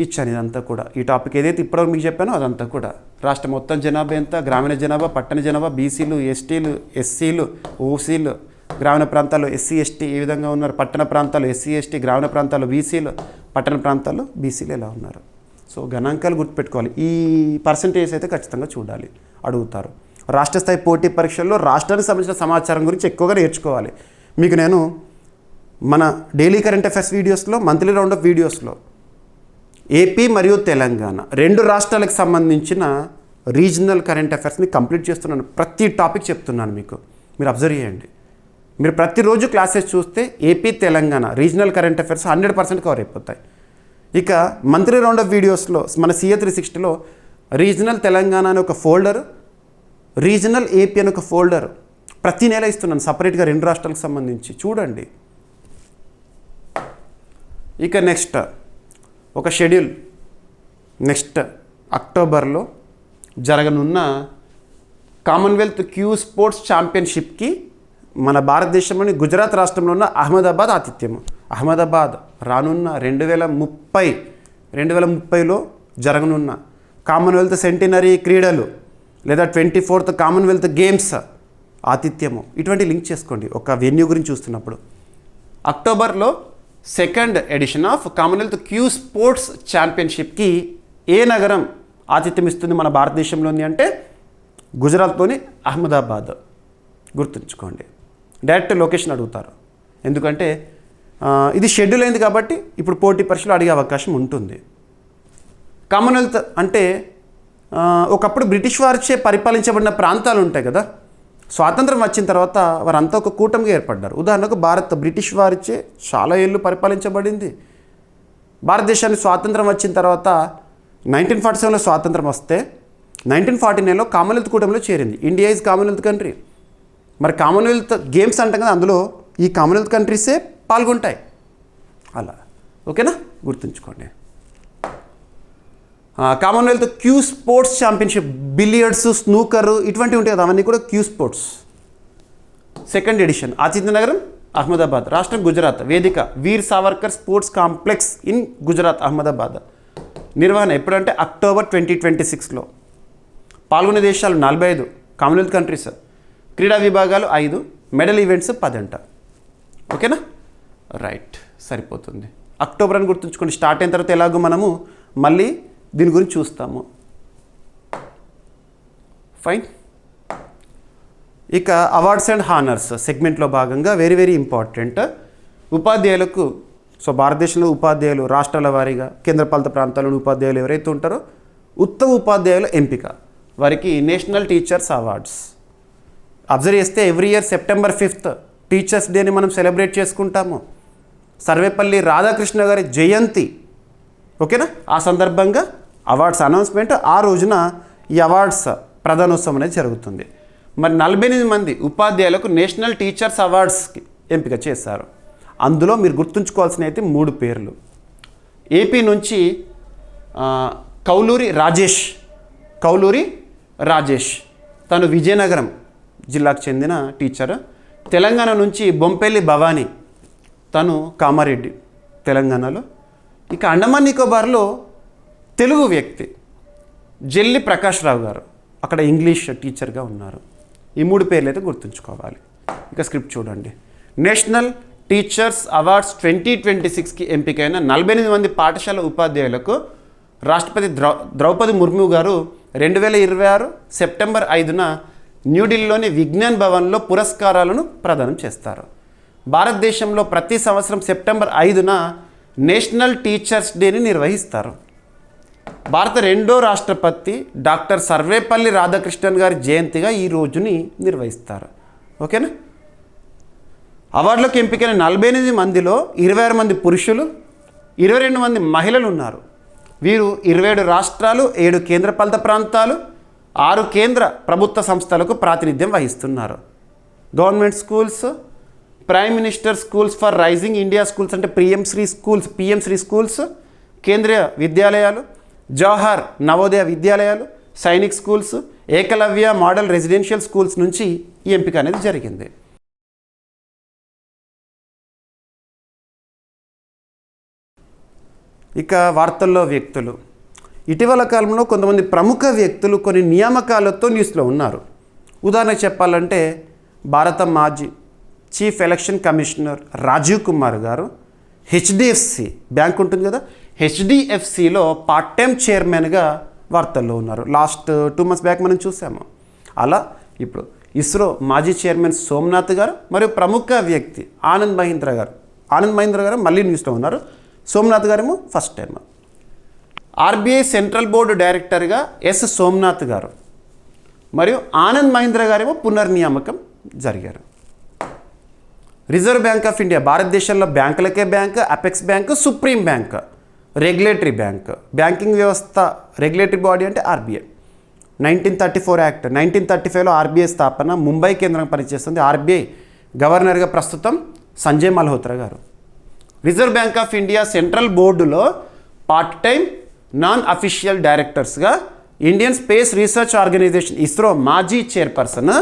ఇచ్చాను ఇదంతా కూడా. ఈ టాపిక్ ఏదైతే ఇప్పటివరకు మీకు చెప్పానో అదంతా కూడా రాష్ట్ర మొత్తం జనాభా ఎంత, గ్రామీణ జనాభా, పట్టణ జనాభా, బీసీలు, ఎస్టీలు, ఎస్సీలు, ఓసీలు, గ్రామీణ ప్రాంతాల్లో ఎస్సీ, ఎస్టీ ఏ విధంగా ఉన్నారు, పట్టణ ప్రాంతాల్లో ఎస్సీ, ఎస్టీ, గ్రామీణ ప్రాంతాల్లో బీసీలు, పట్టణ ప్రాంతాల్లో బీసీలు ఎలా ఉన్నారు. సో గణాంకాలు గుర్తుపెట్టుకోవాలి. ఈ పర్సంటేజ్ అయితే ఖచ్చితంగా చూడాలి, అడుగుతారు. రాష్ట్ర స్థాయి పోటీ పరీక్షల్లో రాష్ట్రానికి సంబంధించిన సమాచారం గురించి ఎక్కువగా నేర్చుకోవాలి. మీకు నేను మన డైలీ కరెంట్ అఫైర్స్ వీడియోస్లో, మంత్లీ రౌండ్ ఆఫ్ వీడియోస్లో ఏపీ మరియు తెలంగాణ 2 రాష్ట్రాలకు సంబంధించిన రీజనల్ కరెంట్ అఫైర్స్ని కంప్లీట్ చేస్తున్నాను. ప్రతి టాపిక్ చెప్తున్నాను మీకు, మీరు అబ్జర్వ్ చేయండి. మీరు ప్రతిరోజు క్లాసెస్ చూస్తే AP, Telangana regional current affairs 100% cover అయిపోతాయి. ఇక మంత్లీ రౌండ్ ఆఫ్ వీడియోస్లో మన CA 360లో రీజనల్ తెలంగాణ అనే ఒక ఫోల్డర్, రీజనల్ ఏపీ అనే ఒక ఫోల్డర్ ప్రతి నెల ఇస్తున్నాను సపరేట్గా 2 రాష్ట్రాలకు సంబంధించి. చూడండి. ఇక నెక్స్ట్ ఒక షెడ్యూల్, నెక్స్ట్ అక్టోబర్లో జరగనున్న కామన్వెల్త్ క్యూ స్పోర్ట్స్ ఛాంపియన్షిప్కి మన భారతదేశంలోని గుజరాత్ రాష్ట్రంలో ఉన్న అహ్మదాబాద్ ఆతిథ్యం. అహ్మదాబాద్ రానున్న 2030లో జరగనున్న కామన్వెల్త్ సెంటినరీ క్రీడలు లేదా 24th కామన్వెల్త్ గేమ్స్ ఆతిథ్యము. ఇటువంటి లింక్ చేసుకోండి ఒక వెన్యూ గురించి చూస్తున్నప్పుడు. అక్టోబర్లో 2nd edition of Commonwealth cue sports ఛాంపియన్షిప్కి ఏ నగరం ఆతిథ్యం ఇస్తుంది మన భారతదేశంలోని అంటే గుజరాత్లోని అహ్మదాబాద్. గుర్తుంచుకోండి. డైరెక్ట్ లొకేషన్ అడుగుతారు. ఎందుకంటే ఇది షెడ్యూల్ అయింది కాబట్టి ఇప్పుడు పోటీ పరీక్షలు అడిగే అవకాశం ఉంటుంది. కామన్వెల్త్ అంటే ఒకప్పుడు బ్రిటిష్ వారిచే పరిపాలించబడిన ప్రాంతాలు ఉంటాయి కదా, స్వాతంత్రం వచ్చిన తర్వాత వారంతా ఒక కూటమిగా ఏర్పడ్డారు. ఉదాహరణకు భారత్ బ్రిటిష్ వారిచే చాలా ఏళ్ళు పరిపాలించబడింది. భారతదేశానికి స్వాతంత్రం వచ్చిన తర్వాత 1947లో స్వాతంత్రం వస్తే 1949లో కామన్వెల్త్ కూటమిలో చేరింది. India is Commonwealth country. మరి కామన్వెల్త్ గేమ్స్ అంటాం కదా, అందులో ఈ కామన్వెల్త్ కంట్రీసే పాల్గొంటాయి. అలా ఓకేనా, గుర్తుంచుకోండి. Commonwealth cue sports championship, billiards, snooker ఇటువంటివి ఉంటాయి కదా, అవన్నీ కూడా క్యూ స్పోర్ట్స్. 2nd ఎడిషన్ ఆతిథ్య నగరం అహ్మదాబాద్, రాష్ట్రం గుజరాత్. వేదిక Veer Savarkar sports complex in Gujarat, Ahmedabad. నిర్వహణ ఎప్పుడంటే అక్టోబర్ 2026లో. పాల్గొనే దేశాలు 45 కామన్వెల్త్ కంట్రీస్. క్రీడా విభాగాలు 5, మెడల్ ఈవెంట్స్ 10 అంట. ఓకేనా, రైట్, సరిపోతుంది. అక్టోబర్ అని గుర్తుంచుకోండి. స్టార్ట్ అయిన తర్వాత ఎలాగో మనము మళ్ళీ దీని గురించి చూస్తాము. ఫైన్. ఇక అవార్డ్స్ అండ్ హానర్స్ సెగ్మెంట్లో భాగంగా వెరీ ఇంపార్టెంట్ ఉపాధ్యాయులకు. సో భారతదేశంలో ఉపాధ్యాయులు రాష్ట్రాల వారీగా, కేంద్రపాలిత ప్రాంతాల్లోని ఉపాధ్యాయులు ఎవరైతే ఉంటారో ఉత్తమ ఉపాధ్యాయుల ఎంపిక, వారికి నేషనల్ టీచర్స్ అవార్డ్స్. అబ్జర్వ్ చేస్తే every year September 5th teachers డేని మనం సెలబ్రేట్ చేసుకుంటాము. సర్వేపల్లి రాధాకృష్ణ గారి జయంతి. ఓకేనా, ఆ సందర్భంగా అవార్డ్స్ అనౌన్స్మెంట్, ఆ రోజున ఈ అవార్డ్స్ ప్రధానోత్సవం అనేది జరుగుతుంది. మరి 48 మంది ఉపాధ్యాయులకు నేషనల్ టీచర్స్ అవార్డ్స్కి ఎంపిక చేశారు. అందులో మీరు గుర్తుంచుకోవాల్సిన అయితే 3 పేర్లు. ఏపీ నుంచి కౌలూరి రాజేష్, తను విజయనగరం జిల్లాకు చెందిన టీచర్. తెలంగాణ నుంచి బొంపెల్లి భవానీ, తను కామారెడ్డి తెలంగాణలో. ఇక అండమాన్ నికోబార్లో తెలుగు వ్యక్తి జెల్లి ప్రకాష్ రావు గారు, అక్కడ ఇంగ్లీష్ టీచర్గా ఉన్నారు. ఈ 3 పేర్లు అయితే గుర్తుంచుకోవాలి. ఇక స్క్రిప్ట్ చూడండి. నేషనల్ టీచర్స్ అవార్డ్స్ 2026కి ఎంపికైన 48 మంది పాఠశాల ఉపాధ్యాయులకు రాష్ట్రపతి ద్రౌపది ముర్ము గారు 2026 సెప్టెంబర్ 5న న్యూఢిల్లీలోని విజ్ఞాన్ భవన్లో పురస్కారాలను ప్రదానం చేస్తారు. భారతదేశంలో ప్రతి సంవత్సరం సెప్టెంబర్ 5న నేషనల్ టీచర్స్ డేని నిర్వహిస్తారు. భారత 2వ రాష్ట్రపతి డాక్టర్ సర్వేపల్లి రాధాకృష్ణన్ గారి జయంతిగా ఈ రోజుని నిర్వహిస్తారు. ఓకేనా. అవార్డులకు ఎంపికైన 48 మందిలో 26 మంది పురుషులు, 22 మంది మహిళలు ఉన్నారు. వీరు 27 రాష్ట్రాలు, 7 కేంద్రపాలిత ప్రాంతాలు, 6 కేంద్ర ప్రభుత్వ సంస్థలకు ప్రాతినిధ్యం వహిస్తున్నారు. Government schools, prime minister schools for rising India schools అంటే పిఎంశ్రీ స్కూల్స్, కేంద్రీయ విద్యాలయాలు, జవహర్ నవోదయ విద్యాలయాలు, Sainik schools, Eklavya model residential schools నుంచి ఈ ఎంపిక అనేది జరిగింది. ఇక వార్తల్లో వ్యక్తులు. ఇటీవల కాలంలో కొంతమంది ప్రముఖ వ్యక్తులు కొన్ని నియామకాలతో న్యూస్లో ఉన్నారు. ఉదాహరణకు చెప్పాలంటే భారత మాజీ chief election commissioner Rajiv Kumar గారు హెచ్డిఎఫ్సి బ్యాంక్ ఉంటుంది కదా, హెచ్డిఎఫ్సిలో పార్ట్ టైం చైర్మన్గా వార్తల్లో ఉన్నారు. లాస్ట్ 2 months బ్యాక్ మనం చూసాము. అలా ఇప్పుడు ఇస్రో మాజీ చైర్మన్ సోమనాథ్ గారు మరియు ప్రముఖ వ్యక్తి ఆనంద్ మహీంద్ర గారు మళ్ళీ న్యూస్లో ఉన్నారు. సోమనాథ్ గారేమో first time. RBI central board డైరెక్టర్గా ఎస్ సోమనాథ్ గారు మరియు ఆనంద్ మహీంద్ర గారేమో పునర్నియామకం జరిగారు. రిజర్వ్ బ్యాంక్ ఆఫ్ ఇండియా భారతదేశంలో బ్యాంకులకే bank, apex bank, supreme bank, regulatory bank, banking వ్యవస్థ రెగ్యులేటరీ బాడీ అంటే ఆర్బీఐ. 1934 యాక్ట్ 1935లో ఆర్బీఐ స్థాపన. ముంబై కేంద్రం పనిచేస్తుంది. ఆర్బీఐ గవర్నర్గా ప్రస్తుతం సంజయ్ మల్హోత్రా గారు. Reserve Bank of India central బోర్డులో పార్ట్ టైం నాన్ అఫీషియల్ డైరెక్టర్స్గా Indian Space Research Organisation ISRO మాజీ చైర్పర్సన్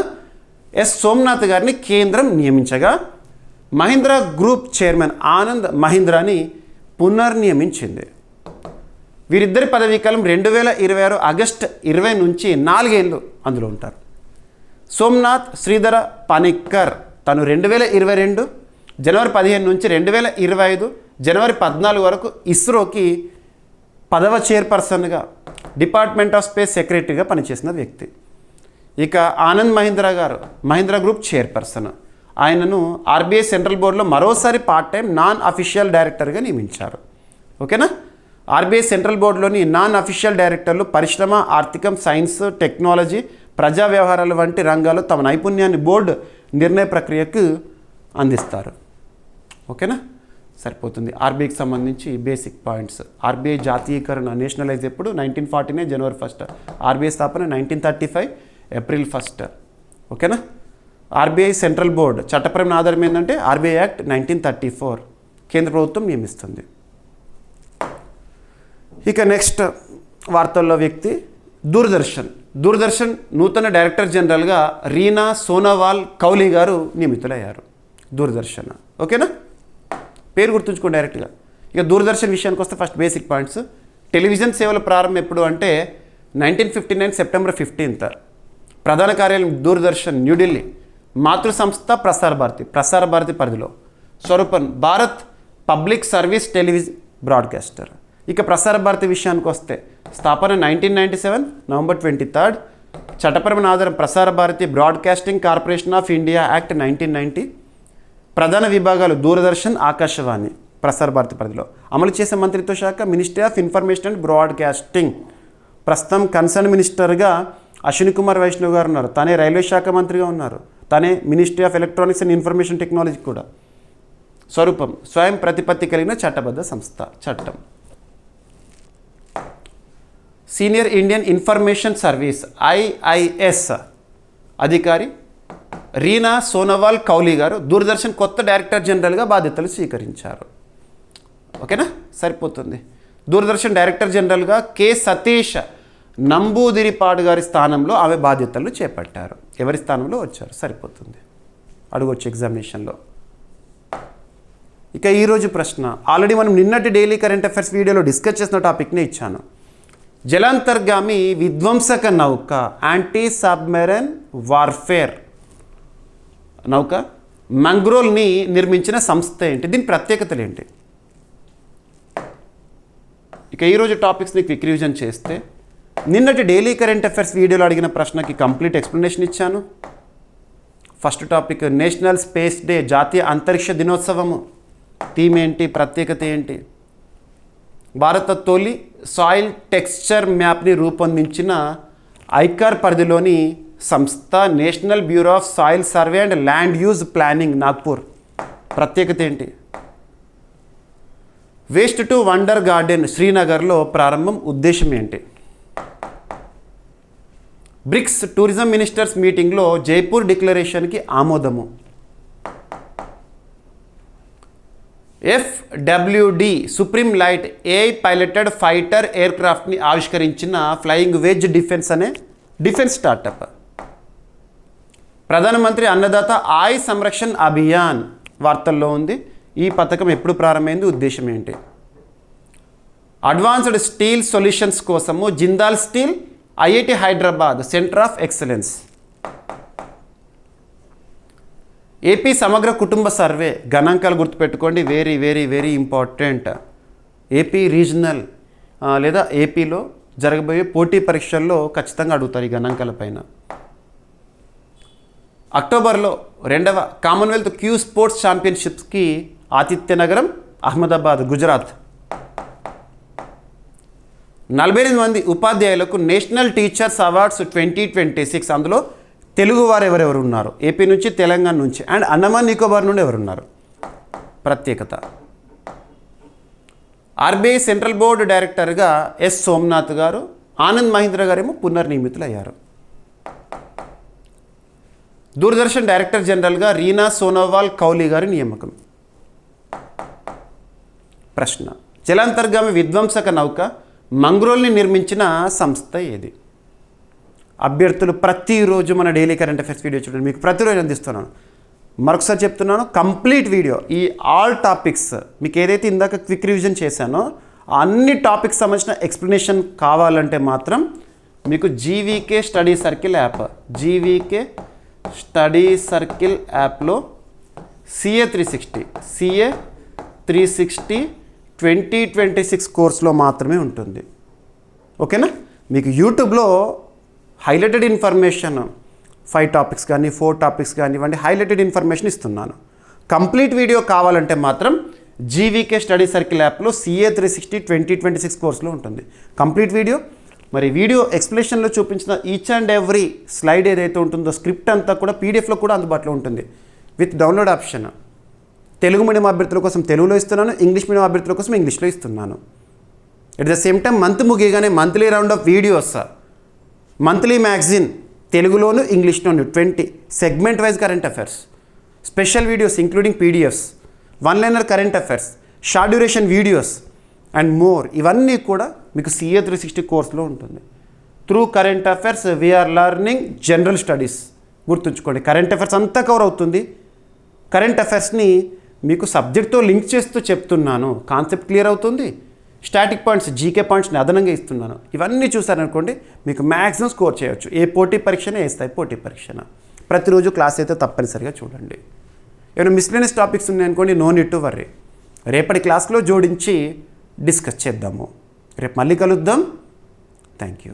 ఎస్ సోమనాథ్ గారిని కేంద్రం నియమించగా మహీంద్రా గ్రూప్ చైర్మన్ ఆనంద్ మహీంద్రాని పునర్నియమించింది. వీరిద్దరి పదవీకాలం 2026 ఆగస్టు 20 నుంచి 4 ఏళ్ళు అందులో ఉంటారు. సోమనాథ్ శ్రీధర పానిక్కర్ తను 2022 జనవరి 15 నుంచి 2025 జనవరి 14 వరకు ఇస్రోకి 10వ చైర్పర్సన్గా డిపార్ట్మెంట్ ఆఫ్ స్పేస్ సెక్రటరీగా పనిచేసిన వ్యక్తి. ఇక ఆనంద్ మహీంద్రా గారు మహీంద్రా గ్రూప్ చైర్పర్సన్. ఆయనను ఆర్బీఐ సెంట్రల్ బోర్డులో మరోసారి పార్ట్ టైం నాన్ అఫీషియల్ డైరెక్టర్గా నియమించారు. ఓకేనా. ఆర్బీఐ సెంట్రల్ బోర్డులోని నాన్ అఫీషియల్ డైరెక్టర్లు పరిశ్రమ, ఆర్థికం, సైన్స్, టెక్నాలజీ, ప్రజా వ్యవహారాల వంటి రంగాల్లో తమ నైపుణ్యాన్ని బోర్డు నిర్ణయ ప్రక్రియకు అందిస్తారు. ఓకేనా, సరిపోతుంది. ఆర్బీఐకి సంబంధించి బేసిక్ పాయింట్స్. ఆర్బీఐ జాతీయకరణ నేషనలైజ్ ఎప్పుడు 1949 జనవరి 1. ఆర్బీఐ స్థాపన 1935 ఏప్రిల్ 1. ఓకేనా. ఆర్బీఐ సెంట్రల్ బోర్డు చట్టపరమైన ఆధారం ఏంటంటే ఆర్బీఐ యాక్ట్ 1934 కేంద్ర ప్రభుత్వం నియమిస్తుంది. ఇక నెక్స్ట్ వార్తల్లో వ్యక్తి దూరదర్శన్ నూతన డైరెక్టర్ జనరల్గా రీనా సోనోవాల్ కౌలి గారు నియమితులయ్యారు. దూరదర్శన్. ఓకేనా, పేరు గుర్తుంచుకోండి డైరెక్ట్గా. ఇక దూరదర్శన్ విషయానికి వస్తే ఫస్ట్ బేసిక్ పాయింట్స్. టెలివిజన్ సేవల ప్రారంభం ఎప్పుడు అంటే 1959 సెప్టెంబర్ 15. ప్రధాన కార్యాలయం దూరదర్శన్ న్యూఢిల్లీ. మాతృ సంస్థ ప్రసార భారతి పరిధిలో. స్వరూపం Bharat public service television broadcaster. ఇక ప్రసార భారతి విషయానికి వస్తే స్థాపన 1997 నవంబర్ 23. చట్టపరమైన ఆధారం Prasar Bharati broadcasting corporation of India act 1990. ప్రధాన విభాగాలు దూరదర్శన్, ఆకాశవాణి. ప్రసార భారతి పరిధిలో అమలు చేసే మంత్రిత్వ శాఖ ministry of information and broadcasting. ప్రస్తుతం కన్సర్న్ మినిస్టర్గా అశ్విని కుమార్ వైష్ణవ్ గారు ఉన్నారు. తనే రైల్వే శాఖ మంత్రిగా ఉన్నారు. తనే ministry of electronics and information technology కూడా. స్వరూపం స్వయం ప్రతిపత్తి కలిగిన చట్టబద్ధ సంస్థ. చట్టం. Senior Indian information service IIS అధికారి రీనా సోనోవాల్ కౌలి గారు దూరదర్శన్ కొత్త డైరెక్టర్ జనరల్గా బాధ్యతలు స్వీకరించారు. ఓకేనా, సరిపోతుంది. దూరదర్శన్ డైరెక్టర్ జనరల్గా కె సతీష్ నంబూదిరిపాడు గారి స్థానంలో ఆమె బాధ్యతలు చేపట్టారు. ఎవరి స్థానంలో వచ్చారు, సరిపోతుంది. అడగొచ్చు ఎగ్జామినేషన్లో. ఇక ఈరోజు ప్రశ్న ఆల్రెడీ మనం నిన్నటి డైలీ కరెంట్ అఫైర్స్ వీడియోలో డిస్కస్ చేసిన టాపిక్ని ఇచ్చాను. జలాంతర్గామి విధ్వంసక నౌక యాంటీ సబ్మెరైన్ వార్ఫేర్ నౌక మంగ్రోల్ని నిర్మించిన సంస్థ ఏంటి? దీని ప్రత్యేకతలు ఏంటి? ఇక ఈరోజు టాపిక్స్ని క్విక్ రివిజన్ చేస్తే నిన్నటి డైలీ కరెంట్ అఫైర్స్ వీడియోలో అడిగిన ప్రశ్నకి కంప్లీట్ ఎక్స్ప్లెనేషన్ ఇచ్చాను. First topic national space day, జాతీయ అంతరిక్ష దినోత్సవము. థీమ్ ఏంటి, ప్రత్యేకత ఏంటి? భారత తొలి సాయిల్ టెక్స్చర్ మ్యాప్ని రూపొందించిన ఐకార్ పరిధిలోని సంస్థ national bureau of soil survey and land use planning, Nagpur. ప్రత్యేకత ఏంటి? వేస్ట్ టు వండర్ గార్డెన్ శ్రీనగర్లో ప్రారంభం. ఉద్దేశం ఏంటి? బ్రిక్స్ టూరిజం మినిస్టర్స్ మీటింగ్లో జైపూర్ డిక్లరేషన్కి ఆమోదము. FWD supreme light AI piloted fighter ఎయిర్క్రాఫ్ట్ని ఆవిష్కరించిన ఫ్లయింగ్ వెజ్ డిఫెన్స్ అనే డిఫెన్స్ స్టార్టప్. ప్రధానమంత్రి అన్నదాత ఆయ్ సంరక్షణ్ అభియాన్ వార్తల్లో ఉంది. ఈ పథకం ఎప్పుడు ప్రారంభమైంది? ఉద్దేశం ఏంటి? అడ్వాన్స్డ్ స్టీల్ సొల్యూషన్స్ కోసము Jindal steel, IIT Hyderabad centre of excellence. AP సమగ్ర కుటుంబ సర్వే గణాంకాలు గుర్తుపెట్టుకోండి, very very very important. AP regional లేదా ఏపీలో జరగబోయే పోటీ పరీక్షల్లో ఖచ్చితంగా అడుగుతారు ఈ గణాంకాల పైన. అక్టోబర్లో 2వ కామన్వెల్త్ క్యూ స్పోర్ట్స్ ఛాంపియన్షిప్స్కి ఆతిథ్య నగరం అహ్మదాబాద్, గుజరాత్. 48 మంది ఉపాధ్యాయులకు నేషనల్ టీచర్స్ అవార్డ్స్ 2026. అందులో తెలుగు వారు ఎవరెవరు ఉన్నారు? ఏపీ నుంచి, తెలంగాణ నుంచి అండ్ అండమాన్ నికోబార్ నుండి ఎవరున్నారు? ప్రత్యేకత. ఆర్బీఐ సెంట్రల్ బోర్డు డైరెక్టర్గా ఎస్ సోమనాథ్ గారు, ఆనంద్ మహీంద్ర గారేమో పునర్నియమితులయ్యారు. దూరదర్శన్ డైరెక్టర్ జనరల్గా రీనా సోనోవాల్ కౌలి గారి నియామకం. ప్రశ్న జలాంతర్గామి విధ్వంసక నౌక మంగ్రోల్ని నిర్మించిన సంస్థ ఏది? అభ్యర్థులు ప్రతిరోజు మన డైలీ కరెంట్ అఫైర్స్ వీడియో చూడండి, మీకు ప్రతిరోజు అందిస్తున్నాను. మరొకసారి చెప్తున్నాను, కంప్లీట్ వీడియో ఈ ఆల్ టాపిక్స్ మీకు ఏదైతే ఇందాక క్విక్ రివిజన్ చేశానో అన్ని టాపిక్స్ సంబంధించిన ఎక్స్ప్లెనేషన్ కావాలంటే మాత్రం మీకు GVK study circle app, GVK study circle యాప్లో CA 360 2026 కోర్సులో మాత్రమే ఉంటుంది. ఓకేనా? మీకు యూట్యూబ్లో హైలైటెడ్ ఇన్ఫర్మేషన్, 5 టాపిక్స్ కానీ 4 టాపిక్స్ కానివ్వండి, హైలైటెడ్ ఇన్ఫర్మేషన్ ఇస్తున్నాను. కంప్లీట్ వీడియో కావాలంటే మాత్రం జీవీకే స్టడీ సర్కిల్ యాప్లో CA 360 2026 కోర్సులో ఉంటుంది కంప్లీట్ వీడియో. మరి వీడియో ఎక్స్ప్లెనేషన్లో చూపించిన ఈచ్ అండ్ ఎవ్రీ స్లైడ్ ఏదైతే ఉంటుందో స్క్రిప్ట్ అంతా కూడా పీడిఎఫ్లో కూడా అందుబాటులో ఉంటుంది with download option. Telugu medium అభ్యర్థుల కోసం తెలుగులో ఇస్తున్నాను, ఇంగ్లీష్ మీడియం అభ్యర్థుల కోసం ఇంగ్లీష్లో ఇస్తున్నాను. At the same time month ముగియగానే monthly round of videos, monthly magazine తెలుగులోను ఇంగ్లీష్లోను 20 segment wise current affairs, special videos including PDFs, 1 liner current affairs, short duration videos and more. ఇవన్నీ కూడా మీకు CA 360 కోర్సులో ఉంటుంది. Through current affairs we're learning general studies. గుర్తుంచుకోండి, కరెంట్ అఫైర్స్ అంతా కవర్ అవుతుంది. కరెంట్ అఫైర్స్ని మీకు సబ్జెక్ట్తో లింక్ చేస్తూ చెప్తున్నాను, కాన్సెప్ట్ క్లియర్ అవుతుంది. స్టాటిక్ పాయింట్స్, జీకే పాయింట్స్ని అదనంగా ఇస్తున్నాను. ఇవన్నీ చూసారనుకోండి మీకు మ్యాక్సిమం స్కోర్ చేయవచ్చు. ఏ పోటీ పరీక్షనే, ఏ స్థాయి పోటీ పరీక్షన. ప్రతిరోజు క్లాస్ అయితే తప్పనిసరిగా చూడండి. ఏమైనా మిస్లేనియస్ టాపిక్స్ ఉన్నాయనుకోండి, నో నీడ్ టు వర్రీ, రేపటి క్లాస్లో జోడించి డిస్కస్ చేద్దాము. రేపు మళ్ళీ కలుద్దాం. Thank you.